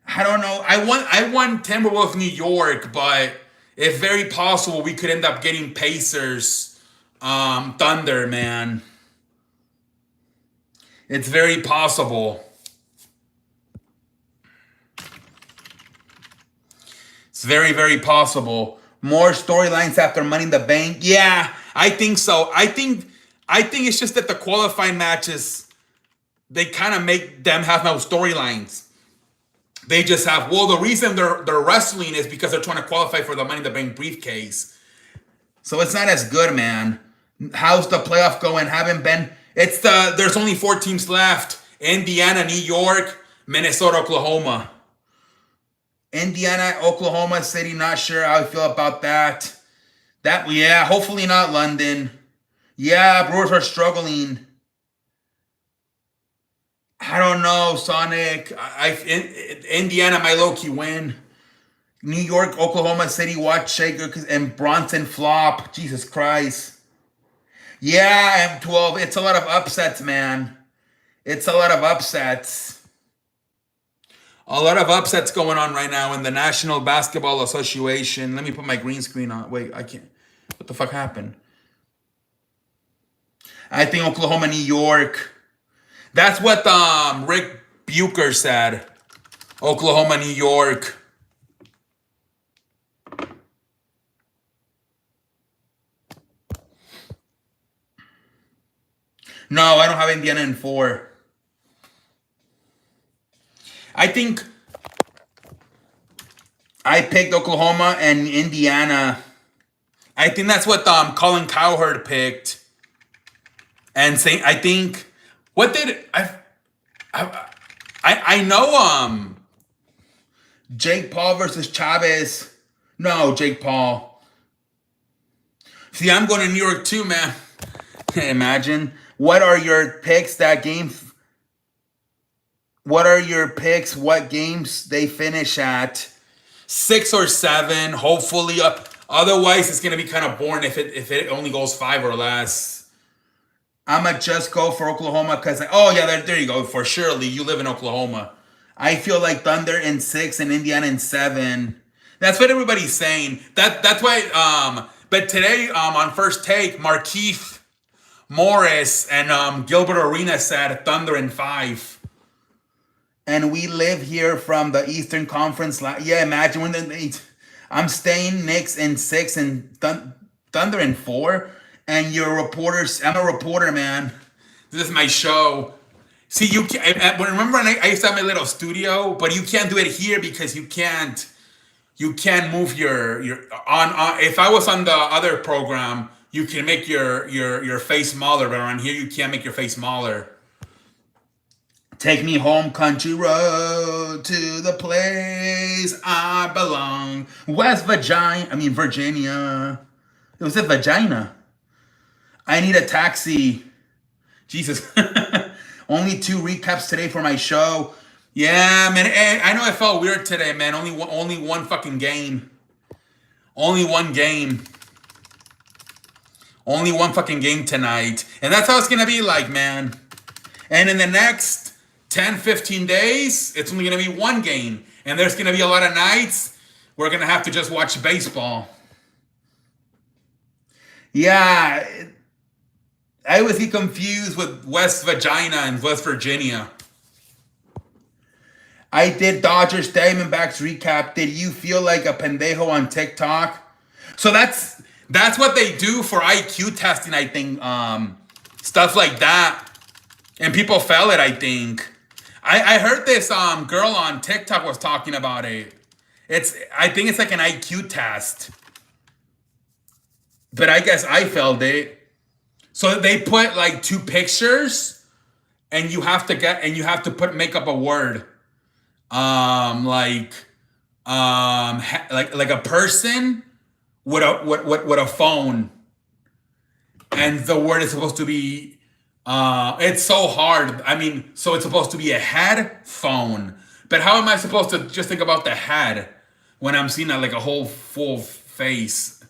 I don't know. I want Timberwolves New York, but it's very possible we could end up getting Pacers Thunder, man. It's very possible. It's very, very possible. More storylines after Money in the Bank. Yeah, I think so. I think it's just that the qualifying matches, they kind of make them have no storylines. They just have, well, the reason they're wrestling is because they're trying to qualify for the Money in the Bank briefcase. So it's not as good, man. How's the playoff going? There's only 4 teams left. Indiana, New York, Minnesota, Oklahoma. Indiana, Oklahoma City, not sure how I feel about that. Yeah, hopefully not London. Yeah, Brewers are struggling. I don't know, Sonic. Indiana might low-key win. New York, Oklahoma City, watch Shaker and Bronson flop. Jesus Christ. Yeah, M12. It's a lot of upsets, man. It's a lot of upsets. A lot of upsets going on right now in the National Basketball Association. Let me put my green screen on. Wait, I can't. What the fuck happened? I think Oklahoma, New York. That's what Rick Bucher said. Oklahoma, New York. No, I don't have Indiana in 4. I think I picked Oklahoma and Indiana. I think that's what Colin Cowherd picked. And saying, I think, what did I know Jake Paul versus Chavez. No, Jake Paul. See, I'm going to New York too, man. Imagine. What are your picks that game? What are your picks? What games they finish at? 6 or 7, hopefully. Otherwise, it's going to be kind of boring if it only goes 5 or less. I'ma just go for Oklahoma because oh yeah, there you go. For surely you live in Oklahoma. I feel like Thunder in 6 and Indiana in 7. That's what everybody's saying. That's why. But today on First Take, Markeith Morris and Gilbert Arena said Thunder in 5. And we live here from the Eastern Conference. Yeah, imagine when I'm staying Knicks in 6 and Thunder in 4. And you're reporters. I'm a reporter, man. This is my show. See, you can't. Remember, when I used to have my little studio, but you can't do it here because you can't. You can't move your on. If I was on the other program, you can make your face smaller, but on here you can't make your face smaller. Take me home, country road, to the place I belong. West Virginia. I mean Virginia. It was a vagina. I need a taxi. Jesus. Only 2 recaps today for my show. Yeah, man. I know I felt weird today, man. Only one fucking game. Only one game. Only one fucking game tonight. And that's how it's going to be like, man. And in the next 10, 15 days, it's only going to be one game. And there's going to be a lot of nights we're going to have to just watch baseball. Yeah, I was confused with West Virginia and West Virginia. I did Dodgers Diamondbacks recap. Did you feel like a pendejo on TikTok? So that's what they do for IQ testing, I think. Stuff like that. And people fell it, I think. I heard this girl on TikTok was talking about it. I think it's like an IQ test. But I guess I failed it. So they put like 2 pictures, and you have to make up a word, like a person with a phone, and the word is supposed to be, it's so hard. I mean, so it's supposed to be a headphone, but how am I supposed to just think about the head when I'm seeing like a whole full face?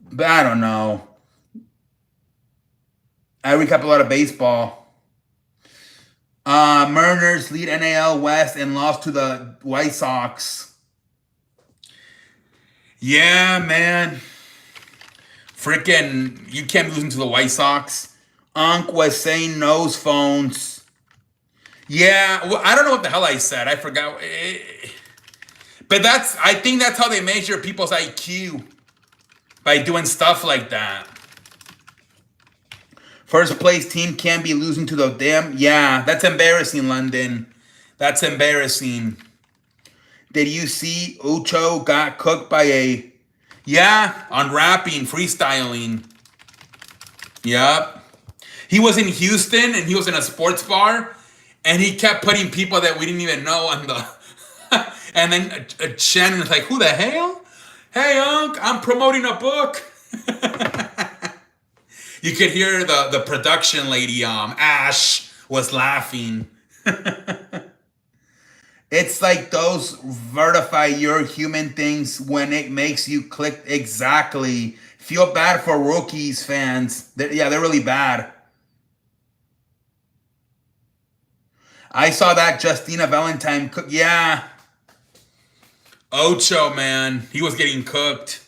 But I don't know. I recap a lot of baseball. Mariners lead NAL West and lost to the White Sox. Yeah, man. Freaking, you can't lose to the White Sox. Unc was saying nose phones. Yeah, well, I don't know what the hell I said. I forgot. But I think that's how they measure people's IQ. By doing stuff like that. First place team can't be losing to the damn. Yeah, that's embarrassing, London. That's embarrassing. Did you see Ucho got cooked by a... Yeah, on rapping, freestyling. Yep. He was in Houston, and he was in a sports bar, and he kept putting people that we didn't even know on the... And then Shannon was like, who the hell? Hey, Unc, I'm promoting a book. You could hear the production lady, Ash, was laughing. It's like those verify your human things when it makes you click exactly. Feel bad for Rockies fans. They're really bad. I saw that Justina Valentine cook. Yeah. Ocho, man. He was getting cooked.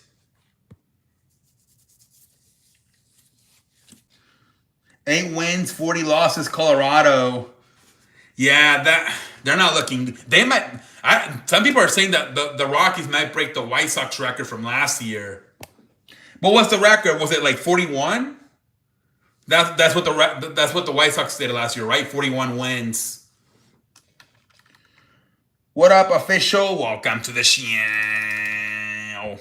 Eight wins, 40 losses, Colorado. Yeah, they're not looking. They might. Some people are saying that the Rockies might break the White Sox record from last year. What was the record? Was it like 41? That's what the White Sox did last year, right? 41 wins. What up, official? Welcome to the show.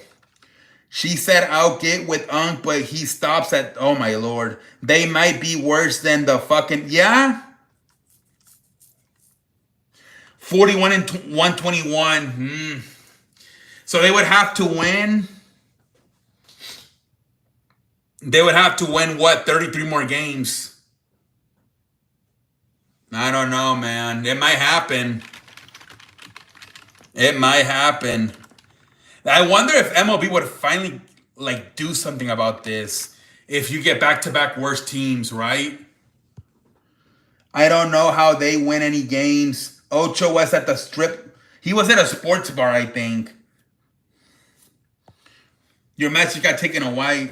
She said, I'll get with Unc, but he stops at, oh my lord. They might be worse than the fucking, yeah? 41 and 121. So they would have to win. They would have to win, what, 33 more games? I don't know, man. It might happen. It might happen. I wonder if MLB would finally like do something about this. if you get back-to-back worst teams, right? I don't know how they win any games. Ocho was at the strip. He was at a sports bar, I think. Your message got taken away.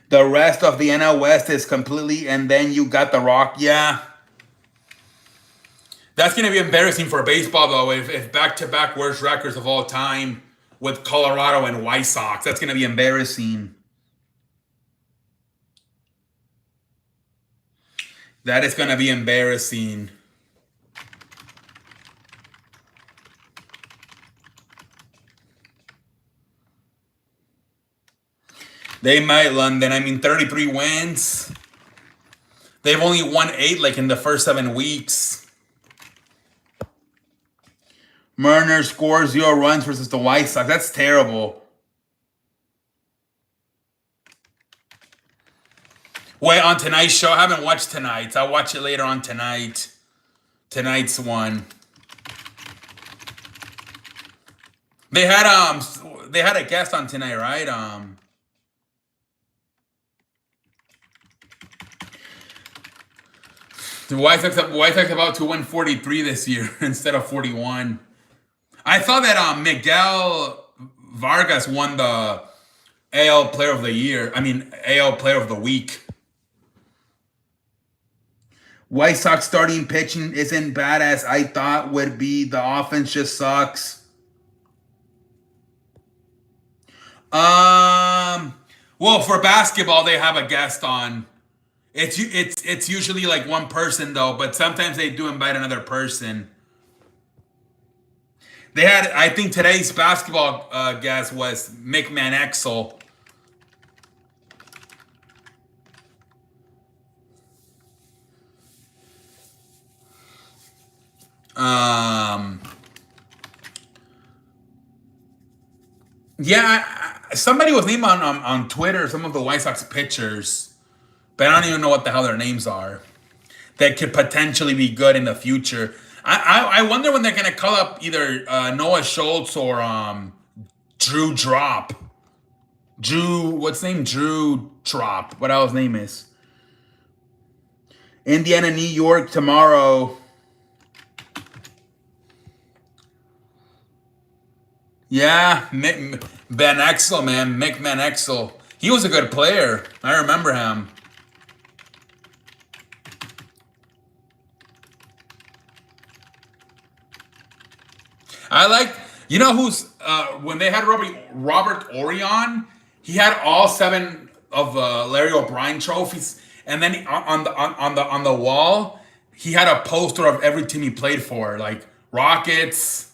The rest of the NL West is completely, and then you got the Rock. Yeah. That's going to be embarrassing for baseball, though, if back-to-back worst records of all time with Colorado and White Sox. That's going to be embarrassing. That is going to be embarrassing. They might, London. I mean, 33 wins. They've only won 8, like, in the first 7 weeks. Marner scores 0 runs versus the White Sox. That's terrible. Wait, on tonight's show? I haven't watched tonight's. I'll watch it later on tonight. Tonight's one. They had a guest on tonight, right? The White Sox about to win 43 this year instead of 41. I thought that Miguel Vargas won the AL Player of the Year. I mean, AL Player of the Week. White Sox starting pitching isn't bad as I thought would be. The offense just sucks. Well, for basketball, they have a guest on. It's usually like one person though, but sometimes they do invite another person. They had, I think today's basketball guest was McMahon Exel. Yeah, somebody was named on Twitter, some of the White Sox pitchers, but I don't even know what the hell their names are, that could potentially be good in the future. I wonder when they're going to call up either Noah Schultz or Drew Drop. What's his name? Drew Trop. What his name is? Indiana, New York tomorrow. Yeah, Ben Exel, man. McMahon Exel. He was a good player. I remember him. I like, you know who's, when they had Robert Orion, he had all 7 of Larry O'Brien trophies, and then on the wall, he had a poster of every team he played for, like Rockets,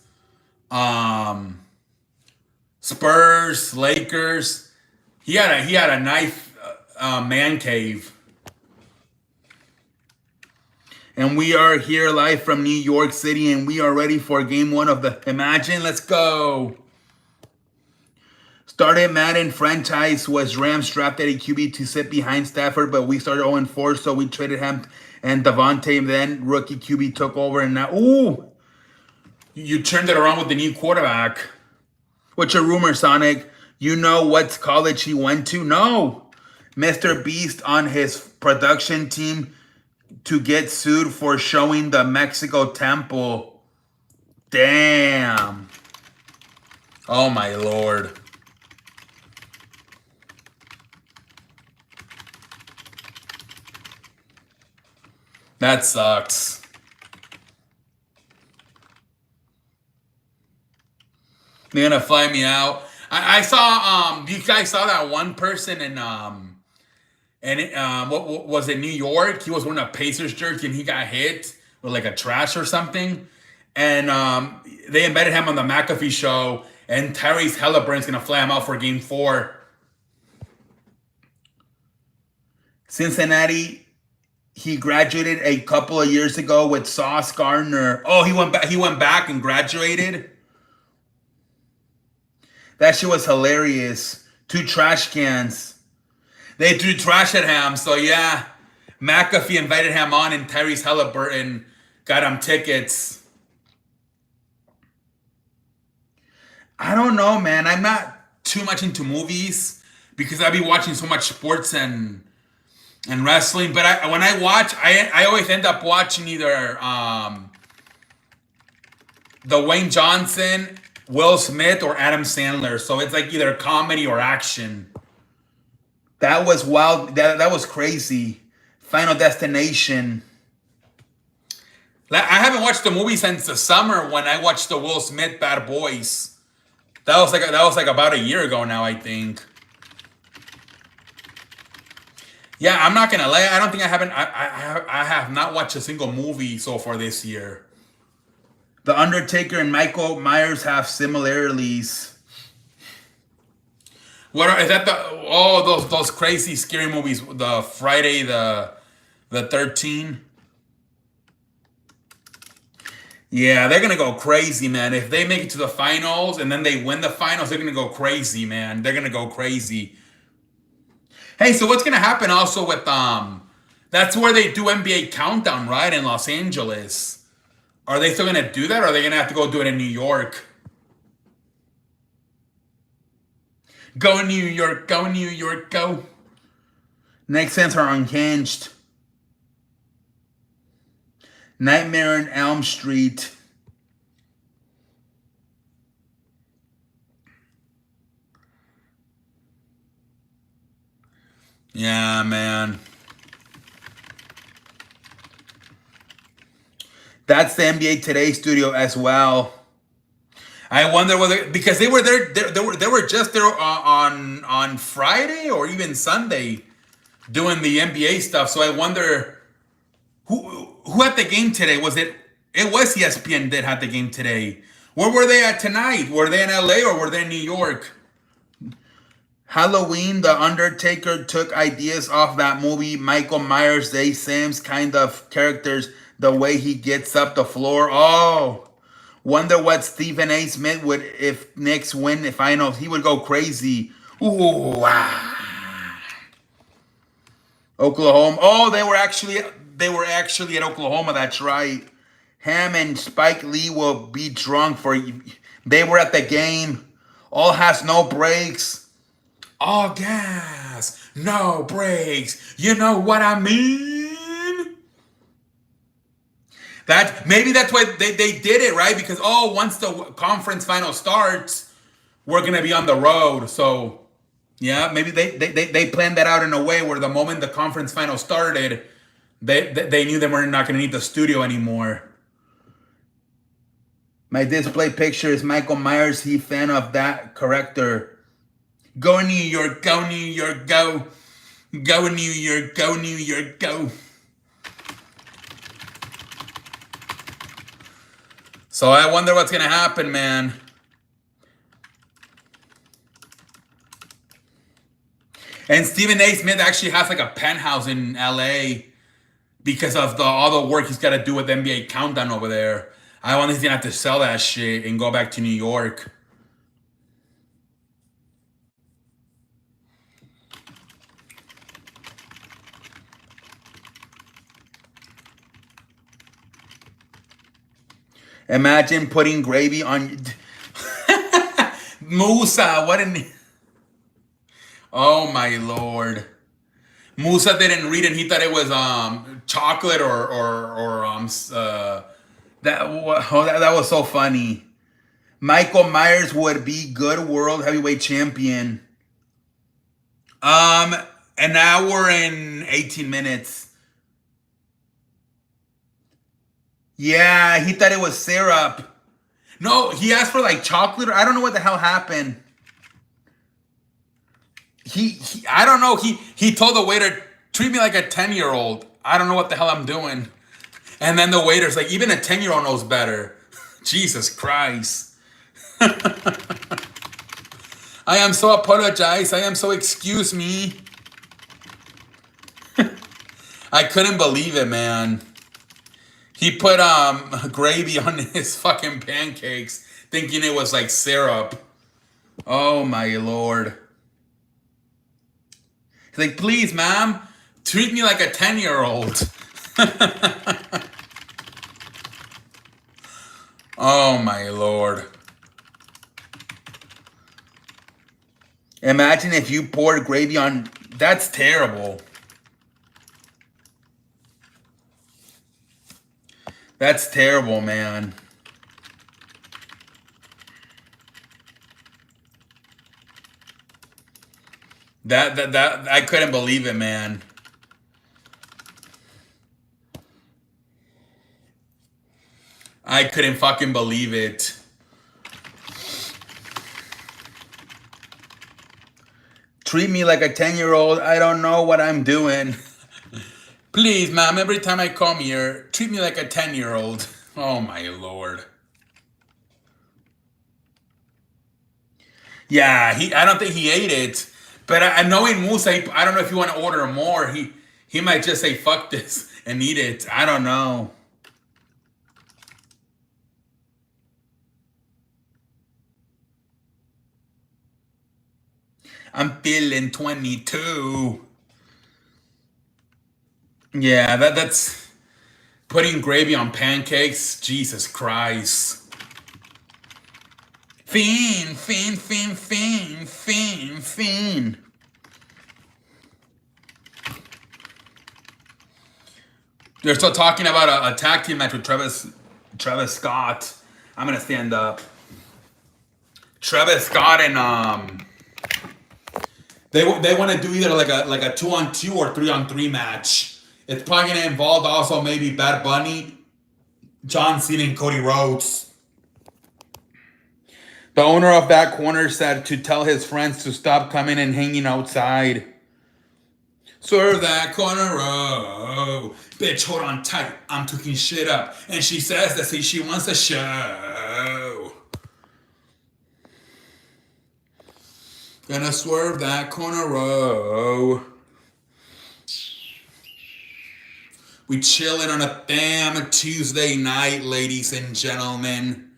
Spurs, Lakers. He had a nice man cave. And we are here live from New York City, and we are ready for game 1 of the Imagine. Let's go. Started Madden franchise was Rams drafted a QB to sit behind Stafford, but we started 0-4, so we traded him and Devontae. Then rookie QB took over, and now, ooh, you turned it around with the new quarterback. What's your rumor, Sonic? You know what college he went to? No. Mr. Beast on his production team to get sued for showing the Mexico temple. Damn. Oh my Lord. That sucks. They're gonna fly me out. I saw you guys saw that one person in what was it, New York? He was wearing a Pacers jersey and he got hit with like a trash or something. And they embedded him on the McAfee show, and Tyrese Halliburton's gonna fly him out for game 4. Cincinnati, he graduated a couple of years ago with Sauce Gardner. Oh, he went back and graduated. That shit was hilarious. 2 trash cans. They threw trash at him. So yeah, McAfee invited him on, and Tyrese Halliburton got him tickets. I don't know, man. I'm not too much into movies because I be watching so much sports and wrestling. But when I watch, I always end up watching either Dwayne Johnson, Will Smith, or Adam Sandler. So it's like either comedy or action. That was wild. That was crazy. Final Destination. I haven't watched the movie since the summer when I watched the Will Smith Bad Boys. That was like about a year ago now, I think. Yeah, I'm not gonna lie. I don't think I have not watched a single movie so far this year. The Undertaker and Michael Myers have similarities. Is that those crazy scary movies? The Friday the 13th. Yeah, they're gonna go crazy, man. If they make it to the finals and then they win the finals, they're gonna go crazy, man. They're gonna go crazy. Hey, so what's gonna happen also with that's where they do NBA Countdown, right? In Los Angeles. Are they still gonna do that, or are they gonna have to go do it in New York? Go New York, go New York, go. Next sense are Unhinged. Nightmare on Elm Street. Yeah, man. That's the NBA Today studio as well. I wonder whether because they were there, they were just there on Friday or even Sunday doing the NBA stuff. So I wonder who had the game today. It was ESPN that had the game today. Where were they at tonight? Were they in LA or were they in New York? Halloween, The Undertaker took ideas off that movie. Michael Myers, they Sam's kind of characters, the way he gets up the floor. Oh, wonder what Stephen A. Smith would if Knicks win the finals. He would go crazy. Ooh, ah. Oklahoma. Oh, they were actually at Oklahoma. That's right. Ham and Spike Lee will be drunk for. They were at the game. All has no breaks. All gas, no brakes. You know what I mean? Maybe that's why they did it, right? Because once the conference final starts, we're gonna be on the road. So yeah, maybe they planned that out in a way where the moment the conference final started, they knew they were not gonna need the studio anymore. My display picture is Michael Myers. He fan of that character. Go New York, go New York, go. Go New York, go New York, go. So I wonder what's going to happen, man. And Stephen A. Smith actually has like a penthouse in LA because of all the work he's got to do with NBA Countdown over there. I wonder if he's going to have to sell that shit and go back to New York. Imagine putting gravy on Musa. Oh my Lord. Musa didn't read it. He thought it was chocolate or that was so funny. Michael Myers would be good world heavyweight champion. An hour and 18 minutes. Yeah, he thought it was syrup. No, he asked for like chocolate. I don't know what the hell happened. I don't know. He told the waiter, treat me like a 10-year-old. I don't know what the hell I'm doing. And then the waiter's like, even a 10-year-old knows better. Jesus Christ. I am so apologize. I am so excuse me. I couldn't believe it, man. He put gravy on his fucking pancakes, thinking it was like syrup. Oh my Lord. He's like, please, ma'am, treat me like a 10-year-old. Oh my Lord. Imagine if you poured gravy on. That's terrible. That's terrible, man. That I couldn't believe it, man. I couldn't fucking believe it. Treat me like a 10-year-old. I don't know what I'm doing. Please, ma'am, every time I come here, treat me like a 10-year-old. Oh, my Lord. Yeah, I don't think he ate it. But I knowing Musa, I don't know if you want to order more. He might just say, fuck this, and eat it. I don't know. I'm feeling 22. Yeah, that's putting gravy on pancakes. Jesus Christ. Fiend, fiend, fiend, fiend, fiend, fiend. They're still talking about a tag team match with Travis Scott. I'm gonna stand up. Travis Scott and they want to do either like a 2-on-2 or 3-on-3 match. It's probably gonna involve also maybe Bad Bunny, John Cena, and Cody Rhodes. The owner of that corner said to tell his friends to stop coming and hanging outside. Swerve that corner, oh, bitch, hold on tight. I'm cooking shit up, and she says that she wants a show. Gonna swerve that corner, oh. We chilling on a damn Tuesday night, ladies and gentlemen.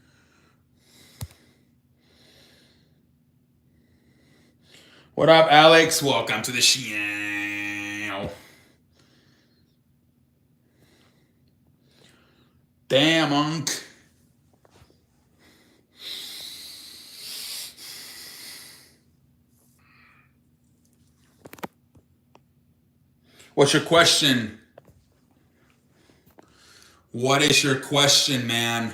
What up, Alex? Welcome to the show. Damn, Unc. What's your question? What is your question, man?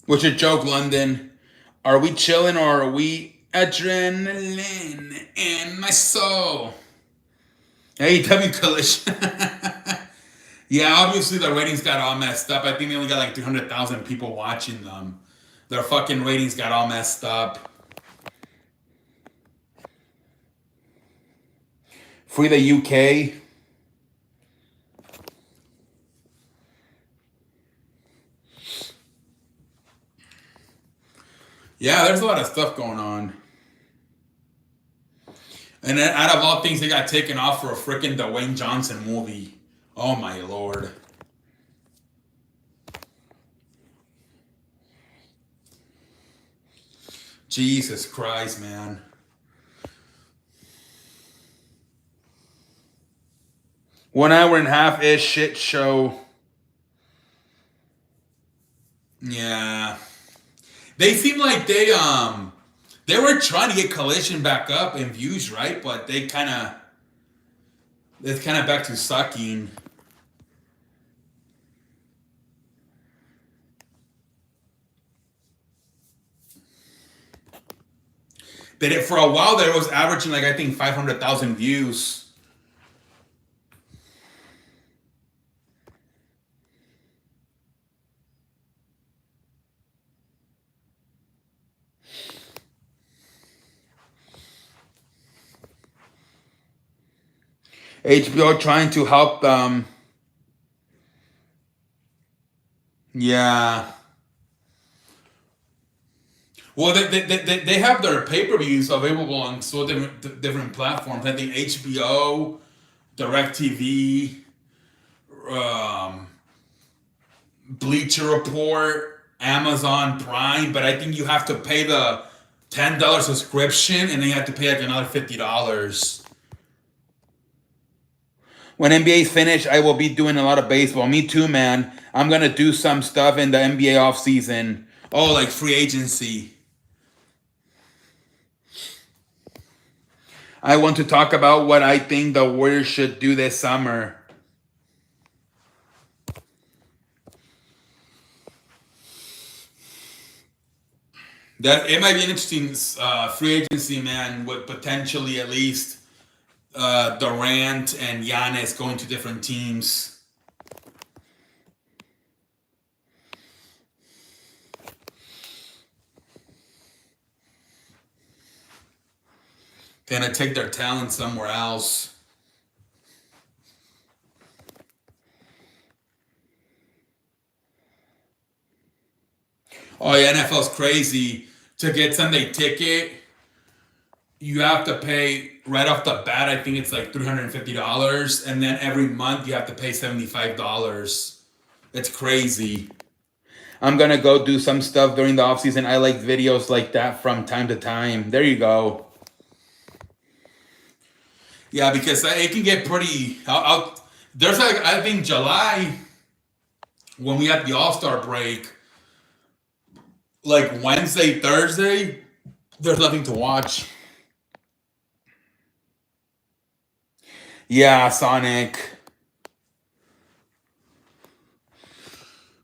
What's your joke, London? Are we chilling or are we adrenaline in my soul? AEW Collision. Yeah, obviously the ratings got all messed up. I think they only got like 300,000 people watching them. Their fucking ratings got all messed up. Free the UK. Yeah, there's a lot of stuff going on. And then out of all things, they got taken off for a freaking Dwayne Johnson movie. Oh my Lord. Jesus Christ, man. One hour and a half-ish shit show. Yeah. They seem like they were trying to get Collision back up in views, right? But it's kind of back to sucking. For a while there, it was averaging like I think 500,000 views. HBO trying to help them. Yeah. Well, they have their pay-per-views available on so different platforms. I think HBO, DirecTV, Bleacher Report, Amazon Prime, but I think you have to pay the $10 subscription, and then you have to pay like another $50. When NBA's finished, I will be doing a lot of baseball. Me too, man. I'm gonna do some stuff in the NBA offseason. Oh, like free agency. I want to talk about what I think the Warriors should do this summer. That it might be an interesting free agency, man, with potentially at least Durant and Giannis going to different teams. Gonna take their talent somewhere else. Oh yeah, NFL's crazy. To get Sunday ticket, you have to pay right off the bat. I think it's like $350, and then every month you have to pay $75. It's crazy. I'm gonna go do some stuff during the off season. I like videos like that from time to time. There you go. Yeah, because it can get pretty. There's like I think July when we had the All-Star break, like Wednesday, Thursday, there's nothing to watch. Yeah, Sonic.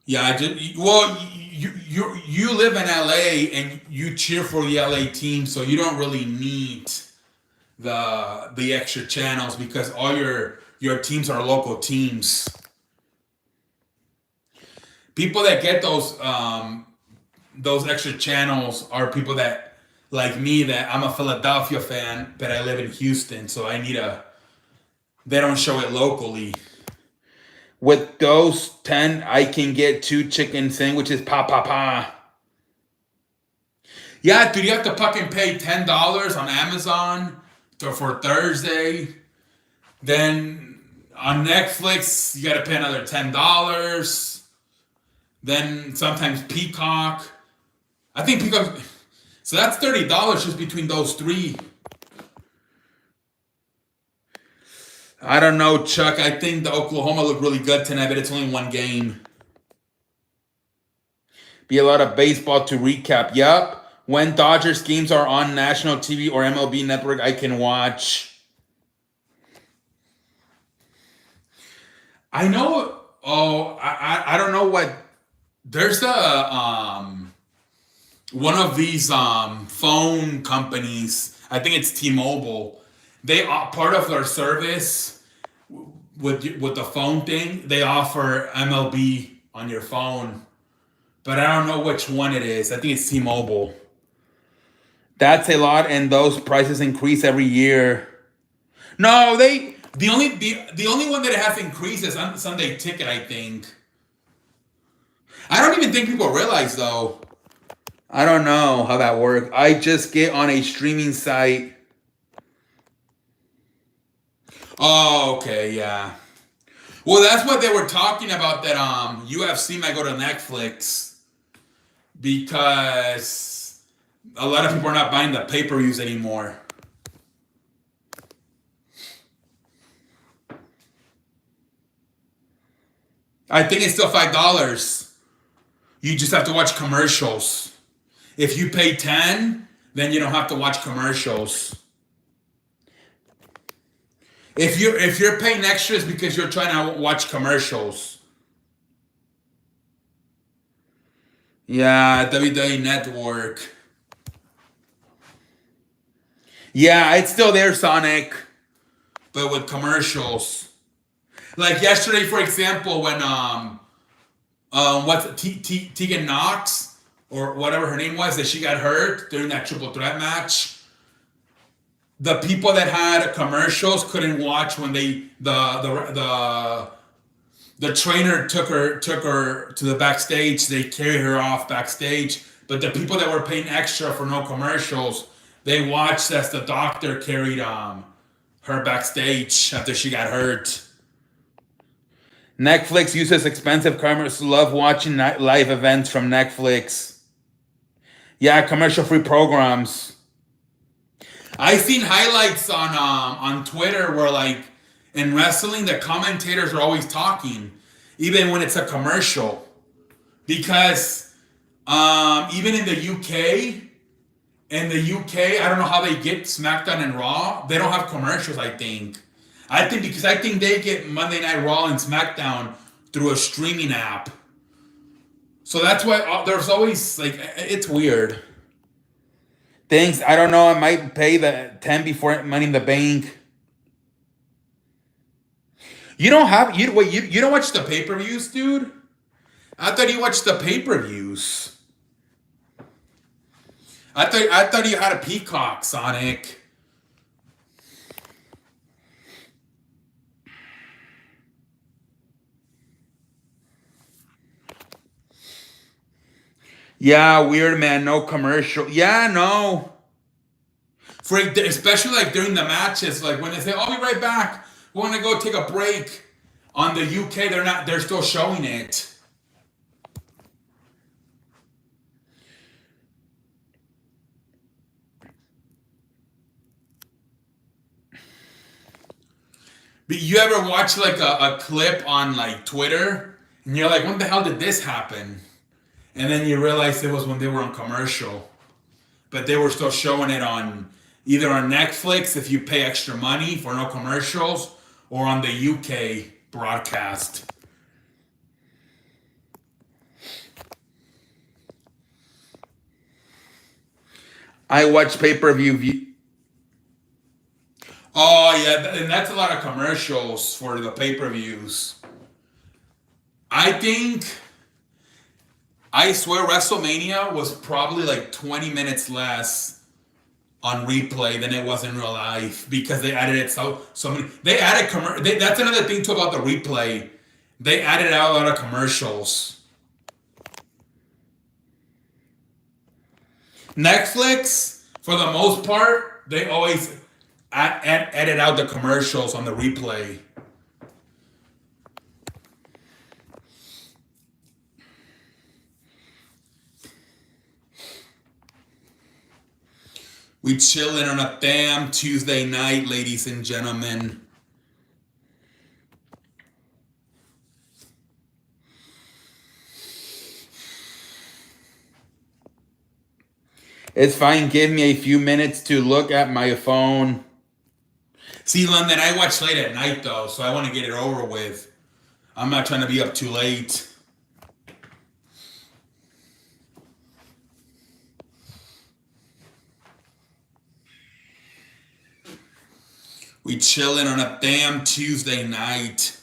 Yeah, well, you live in LA and you cheer for the LA team, so you don't really need the extra channels because all your teams are local teams. People that get those extra channels are people that like me, that I'm a Philadelphia fan, but I live in Houston, so they don't show it locally. With those 10, I can get 2 chicken sandwiches. Pa. Yeah, dude, you have to fucking pay $10 on Amazon for Thursday. Then on Netflix, you gotta pay another $10. Then sometimes Peacock. I think Peacock. So that's $30 just between those 3. I don't know, Chuck. I think the Oklahoma looked really good tonight, but it's only 1 game. Be a lot of baseball to recap. Yup. When Dodgers games are on national TV or MLB Network, I can watch. I know. Oh, I don't know what. There's one of these phone companies. I think it's T-Mobile. They are part of their service with the phone thing. They offer MLB on your phone, but I don't know which one it is. I think it's T-Mobile. That's a lot, and those prices increase every year. No, the only one that has increased is on Sunday Ticket, I think. I don't even think people realize though. I don't know how that works. I just get on a streaming site. Oh, okay, yeah. Well, that's what they were talking about, that UFC might go to Netflix because a lot of people are not buying the pay-per-views anymore. I think it's still $5. You just have to watch commercials. If you pay 10, then you don't have to watch commercials. If you're paying extras because you're trying to watch commercials. Yeah, WWE Network. Yeah, it's still there, Sonic, but with commercials. Like yesterday, for example, when Tegan Knox or whatever her name was, that she got hurt during that triple threat match. The people that had commercials couldn't watch when the trainer took her to the backstage. They carried her off backstage, but the people that were paying extra for no commercials, they watched as the doctor carried her backstage after she got hurt. Netflix uses expensive cameras. Love watching live events from Netflix. Yeah, commercial-free programs. I seen highlights on Twitter where like in wrestling the commentators are always talking, even when it's a commercial, because even in the UK. In the UK, I don't know how they get SmackDown and Raw. They don't have commercials, I think. Because I think they get Monday Night Raw and SmackDown through a streaming app. So that's why there's always like it's weird. Thanks. I don't know. I might pay the 10 before Money in the Bank. You don't have you don't watch the pay-per-views, dude? I thought you watched the pay-per-views. I thought you had a Peacock, Sonic. Yeah, weird, man. No commercial. Yeah, no. Especially like during the matches, like when they say, "I'll be right back. We want to go take a break." On the UK, they're not. They're still showing it. But you ever watch like a clip on like Twitter, and you're like, "When the hell did this happen?" And then you realize it was when they were on commercial, but they were still showing it on either on Netflix if you pay extra money for no commercials, or on the UK broadcast. I watch pay-per-view. Oh yeah, and that's a lot of commercials for the pay-per-views. I swear WrestleMania was probably like 20 minutes less on replay than it was in real life because they added it so many. They added that's another thing too about the replay. They added out a lot of commercials. Netflix, for the most part, they always edit out the commercials on the replay. We chilling on a damn Tuesday night, ladies and gentlemen. It's fine. Give me a few minutes to look at my phone. See, London, I watch late at night though, so I want to get it over with. I'm not trying to be up too late. We chilling on a damn Tuesday night.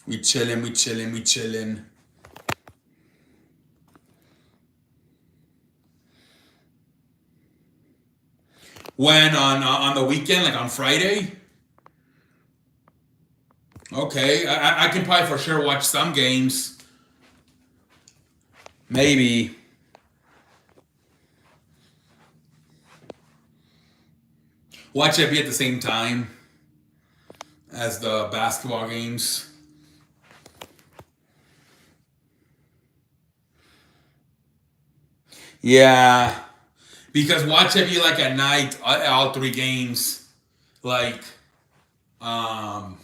We chilling, we chilling, we chilling. When on the weekend, like on Friday? Okay, I can probably for sure watch some games. Maybe. Watch it be at the same time as the basketball games. Yeah. Because watch it be like at night, all three games. Like Apple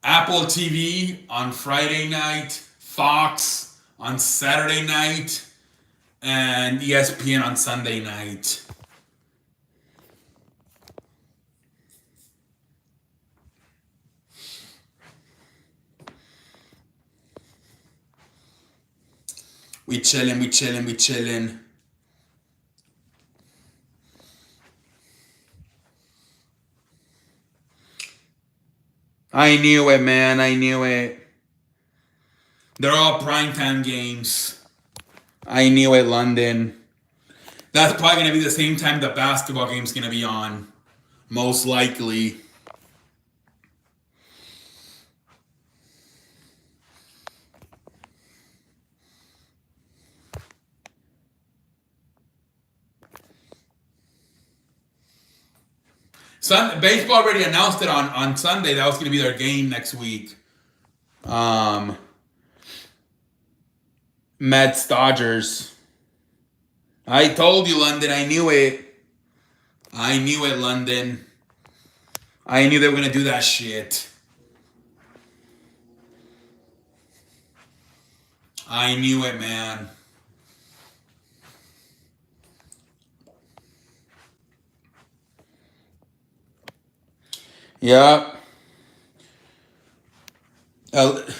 TV on Friday night, Fox on Saturday night, and ESPN on Sunday night. We chillin', we chillin', we chillin'. I knew it, man. I knew it. They're all primetime games. I knew it, London. That's probably going to be the same time the basketball game's going to be on. Most likely. Baseball already announced it on Sunday. That was going to be their game next week. Mets Dodgers. I told you, London. I knew it. I knew it, London. I knew they were going to do that shit. I knew it, man. Yep. But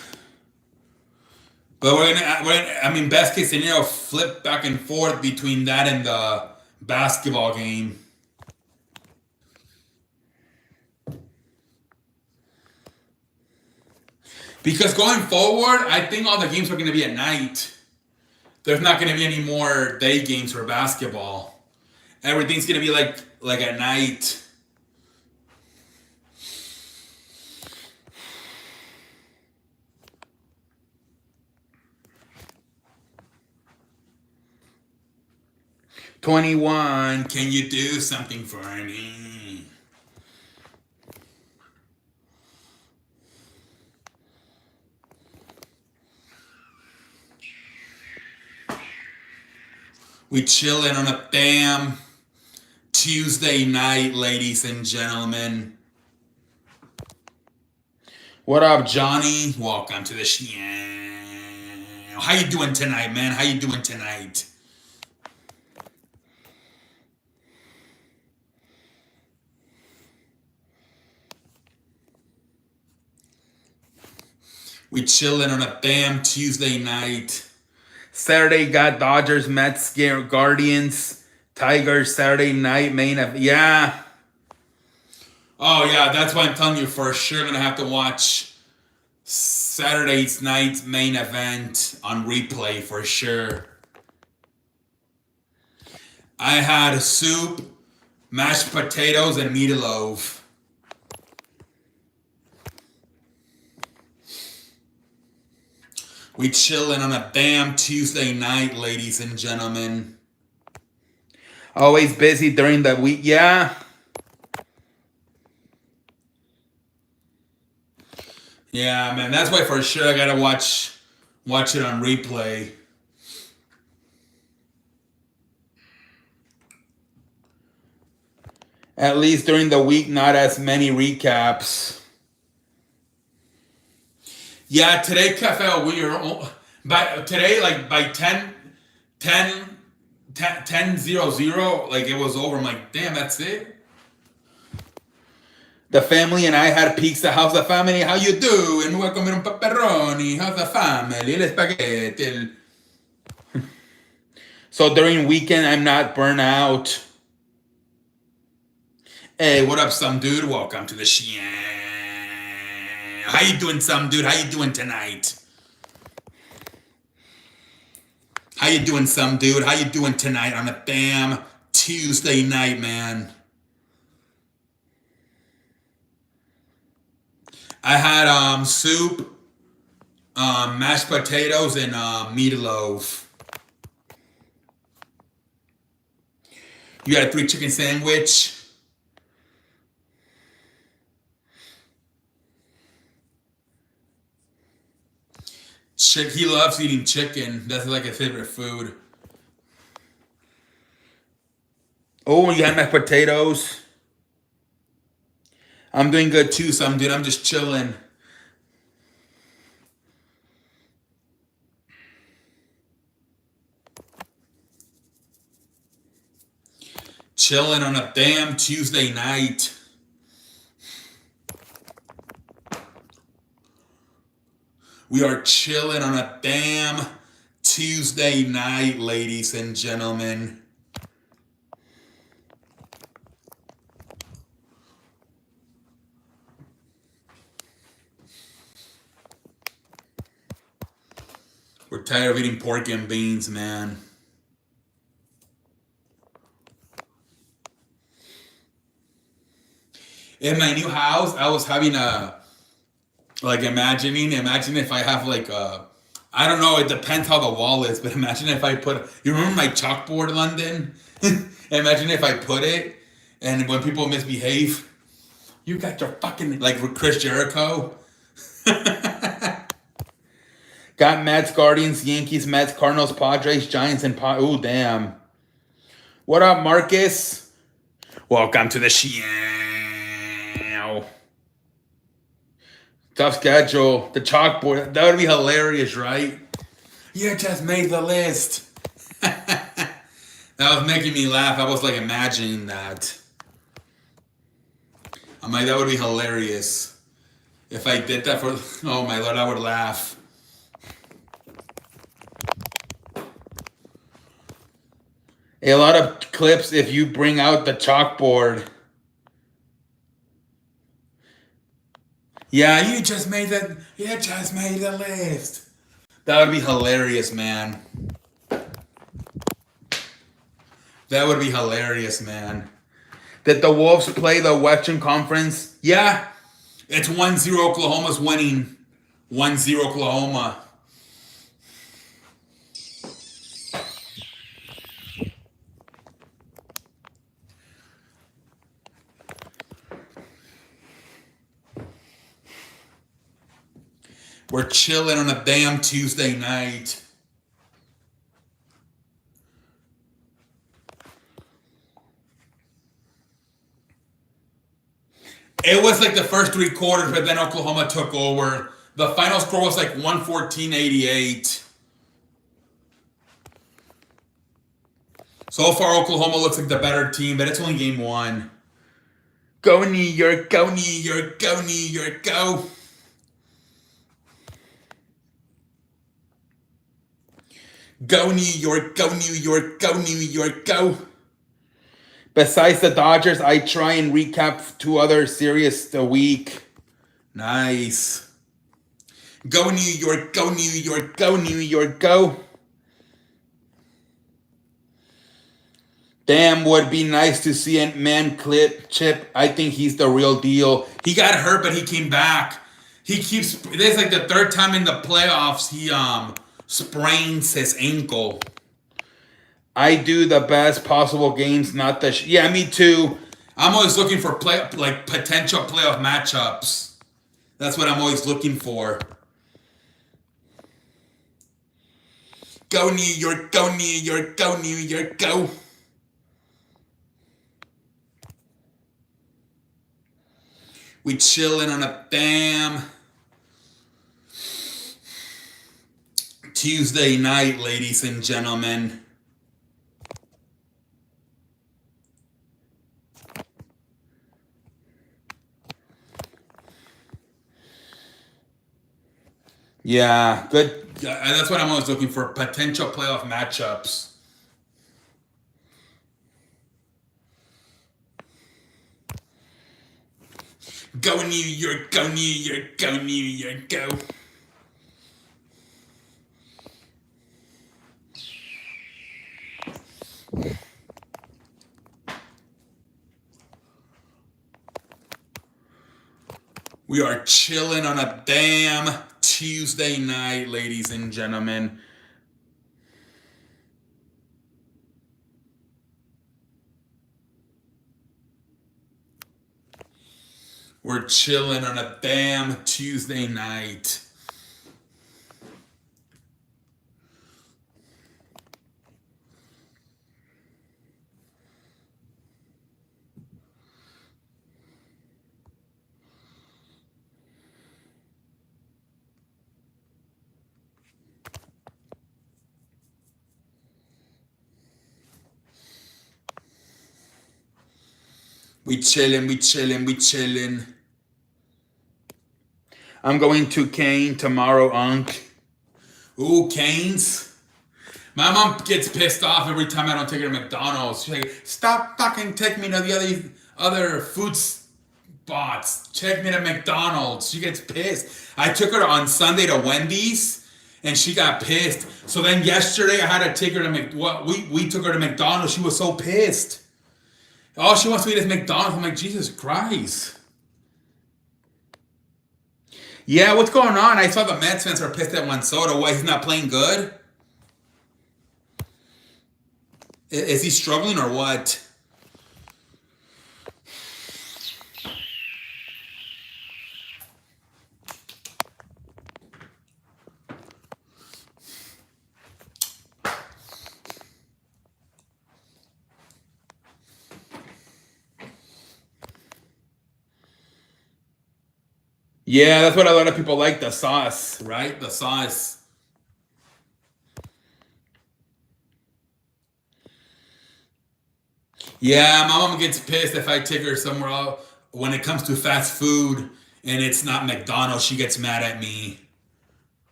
I mean, best case scenario, flip back and forth between that and the basketball game. Because going forward, I think all the games are going to be at night. There's not going to be any more day games for basketball. Everything's going to be like at night. "21, can you do something for me?" We chilling on a damn Tuesday night, ladies and gentlemen. What up, Johnny? Welcome to the show. How you doing tonight, man? How you doing tonight? We chilling on a damn Tuesday night. Saturday got Dodgers, Mets, Guardians, Tigers. Saturday night main event. Yeah. Oh yeah, that's why I'm telling you for sure gonna have to watch Saturday's night's main event on replay for sure. I had soup, mashed potatoes, and meatloaf. We chilling on a damn Tuesday night, ladies and gentlemen. Always busy during the week. Yeah. Yeah, man. That's why for sure I gotta watch it on replay. At least during the week, not as many recaps. Yeah, today felt weird. But today, like by 10, 0, like it was over. I'm like, damn, that's it. The family and I had pizza. How's the family? How you doing? We're coming on pepperoni. How's the family? El spaghetti. So during weekend, I'm not burnt out. Hey, what up, some dude? Welcome to the show. How you doing, some dude? How you doing tonight? How you doing, some dude? How you doing tonight on a damn Tuesday night, man? I had soup, mashed potatoes, and meatloaf. You got a 3 chicken sandwich. He loves eating chicken. That's like his favorite food. Oh, you had mashed potatoes. I'm doing good too, some dude. I'm just chilling. Chilling on a damn Tuesday night. We are chilling on a damn Tuesday night, ladies and gentlemen. We're tired of eating pork and beans, man. In my new house, I was having imagine if I have I don't know, it depends how the wall is, but imagine if I you remember my chalkboard, London? Imagine if I put it, and when people misbehave, You got your fucking, like with Chris Jericho. Got Mets, Guardians, Yankees, Mets, Cardinals, Padres, Giants, and oh damn. What up, Marcus? Welcome to the show. Tough schedule. The chalkboard. That would be hilarious, right? You just made the list. That was making me laugh. I was like imagining that. I'm like, that would be hilarious. If I did that for, oh my Lord, I would laugh. A lot of clips if you bring out the chalkboard. Yeah, you just made the list. That would be hilarious, man. That would be hilarious, man. Did the Wolves play the Western Conference? Yeah. It's 1-0 Oklahoma's winning. 1-0 Oklahoma. We're chilling on a damn Tuesday night. It was like the first 3 quarters, but then Oklahoma took over. The final score was like 114-88. So far, Oklahoma looks like the better team, but it's only game 1. Go New York, go New York, go New York, go. Go New York, go New York, go New York, go. Besides the Dodgers, I try and recap 2 other series a week. Nice. Go New York, go New York, go New York, go. Damn, would be nice to see a man clip Chip. I think he's the real deal. He got hurt, but he came back. He keeps, this is like the 3rd time in the playoffs he sprains his ankle. I do the best possible games, not the yeah, me too. I'm always looking for potential playoff matchups. That's what I'm always looking for. Go New York, go New York, go New York, go. We chilling on a damn Tuesday night, ladies and gentlemen. Yeah, good. And that's what I'm always looking for, potential playoff matchups. Go New York, go New York, go New York, go. We are chilling on a damn Tuesday night, ladies and gentlemen. We're chilling on a damn Tuesday night. We chillin', we chillin', we chillin'. I'm going to Kane tomorrow, Unc. Ooh, Cane's. My mom gets pissed off every time I don't take her to McDonald's. She's like, stop fucking taking me to the other food spots. Take me to McDonald's. She gets pissed. I took her on Sunday to Wendy's, and she got pissed. So then yesterday I had to take her to we took her to McDonald's. She was so pissed. All she wants to eat is McDonald's. I'm like, Jesus Christ. Yeah, what's going on? I saw the Mets fans are pissed at Juan Soto. Why, he's not playing good? Is he struggling or what? Yeah, that's what a lot of people like, the sauce, right? The sauce. Yeah, my mom gets pissed if I take her somewhere else when it comes to fast food and it's not McDonald's. She gets mad at me.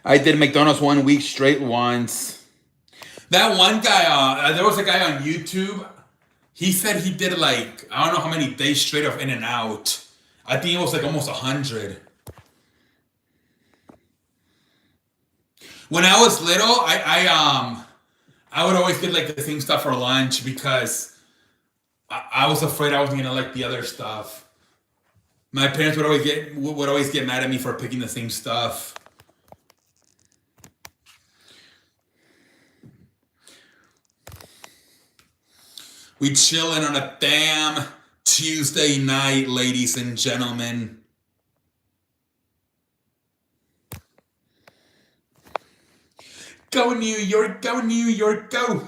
I did McDonald's 1 week straight once. That one guy, there was a guy on YouTube. He said he did like, I don't know how many days straight of In and Out. I think it was like almost 100. When I was little, I would always get like the same stuff for lunch because I was afraid I wasn't gonna like the other stuff. My parents would always get mad at me for picking the same stuff. We chilling on a damn Tuesday night, ladies and gentlemen. Go New York, go New York, go.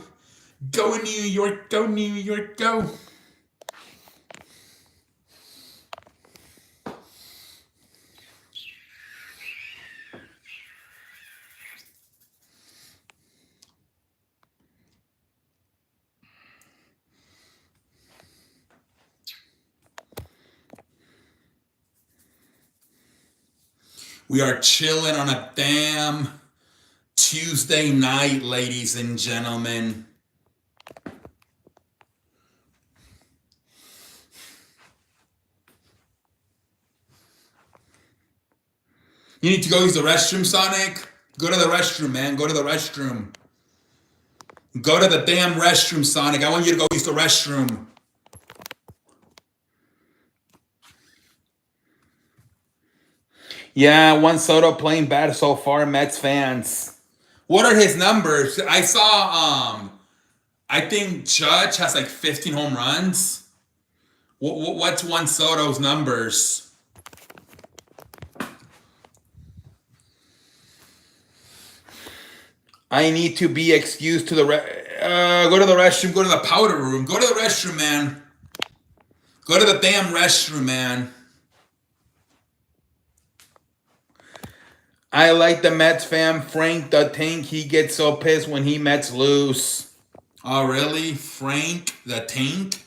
Go New York, go New York, go. We are chilling on a damn Tuesday night, ladies and gentlemen. You need to go use the restroom, Sonic? Go to the restroom, man. Go to the restroom. Go to the damn restroom, Sonic. I want you to go use the restroom. Yeah, Juan Soto playing bad so far, Mets fans. What are his numbers? I saw, I think Judge has like 15 home runs. What's Juan Soto's numbers? I need to be excused to the go to the restroom, go to the powder room, go to the restroom, man. Go to the damn restroom, man. I like the Mets fan, Frank the Tank. He gets so pissed when he Mets lose. Oh, really? Frank the Tank?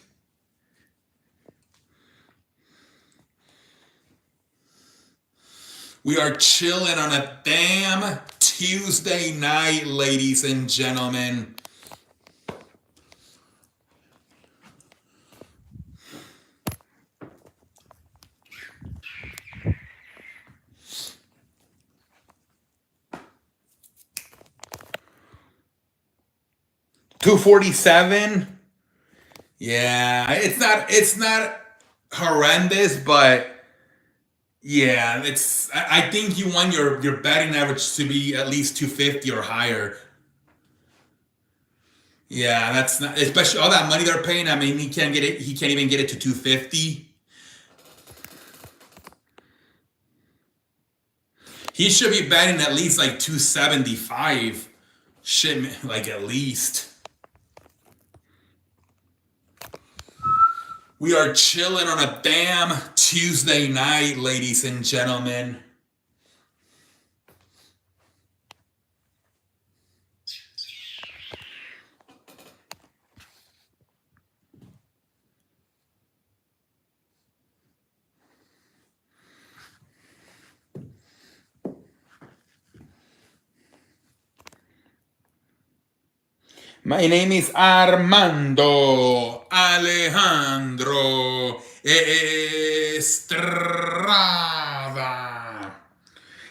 We are chilling on a damn Tuesday night, ladies and gentlemen. $247. Yeah, it's not horrendous, but yeah, it's. I think you want your batting average to be at least 250 or higher. Yeah, that's not, especially all that money they're paying. I mean, he can't get it. He can't even get it to 250. He should be batting at least like 275. Shit, like at least. We are chilling on a damn Tuesday night, ladies and gentlemen. My name is Armando Alejandro Estrada.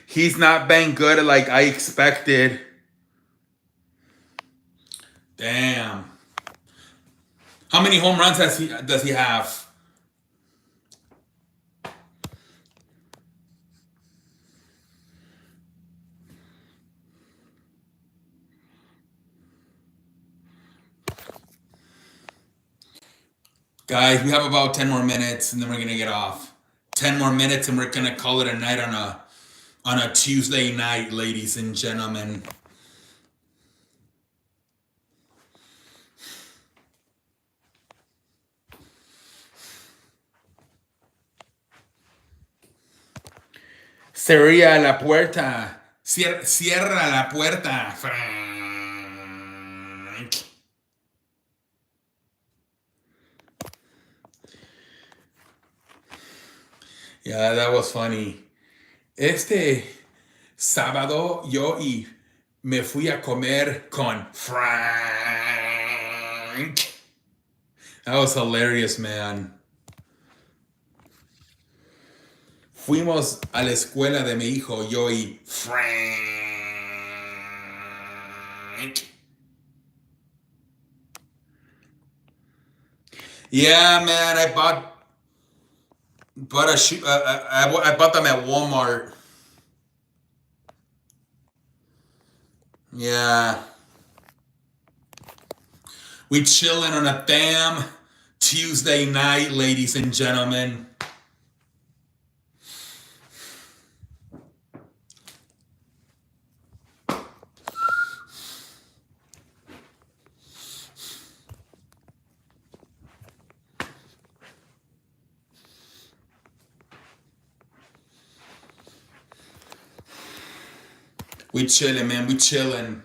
He's not been good like I expected. Damn. How many home runs does he have? Guys, we have about 10 more minutes and then we're gonna get off. 10 more minutes and we're gonna call it a night on a Tuesday night, ladies and gentlemen. Cerilla la puerta. Cierra la puerta, Frank. Yeah, that was funny. Este sábado yo y me fui a comer con Frank. That was hilarious, man. Fuimos a la escuela de mi hijo, yo y Frank. Yeah, man, I bought a shoe. I bought them at Walmart. Yeah. We chilling on a damn Tuesday night, ladies and gentlemen. We chilling, man. We chilling.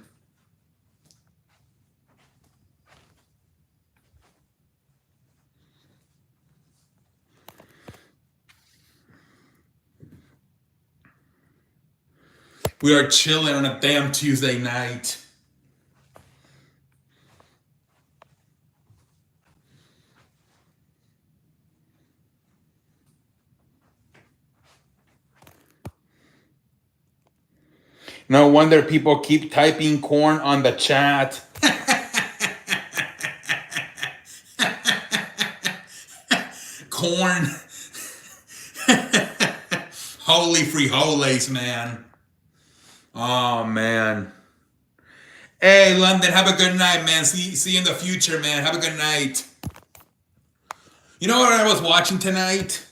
We are chilling on a damn Tuesday night. No wonder people keep typing corn on the chat. Corn. Holy frijoles, man. Oh, man. Hey, London, have a good night, man. See you in the future, man. Have a good night. You know what I was watching tonight?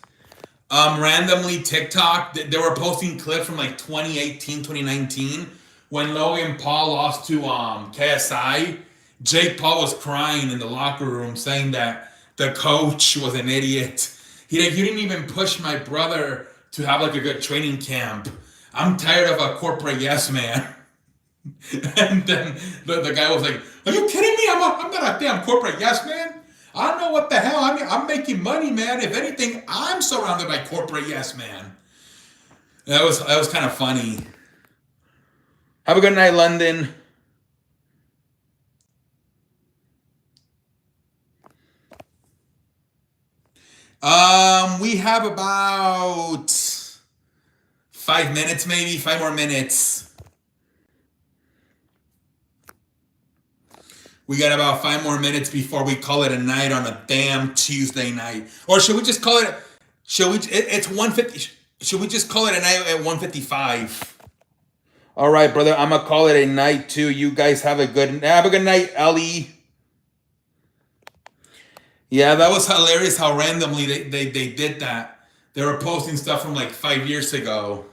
Randomly TikTok, they were posting clips from like 2018, 2019 when Logan Paul lost to KSI. Jake Paul was crying in the locker room saying that the coach was an idiot. He like, you didn't even push my brother to have like a good training camp. I'm tired of a corporate yes man. And then the guy was like, are you kidding me? I'm not a damn corporate yes man. I don't know what the hell. I mean, I'm making money, man. If anything, I'm surrounded by corporate yes man. That was kind of funny. Have a good night, London. We have about 5 minutes, maybe 5 more minutes. We got about 5 more minutes before we call it a night on a damn Tuesday night. Or should we just call it? It's 1:50. Should we just call it a night at 1:55? All right, brother. I'm gonna call it a night too. You guys have a good night, Ellie. Yeah, that was hilarious how randomly they did that. They were posting stuff from like 5 years ago.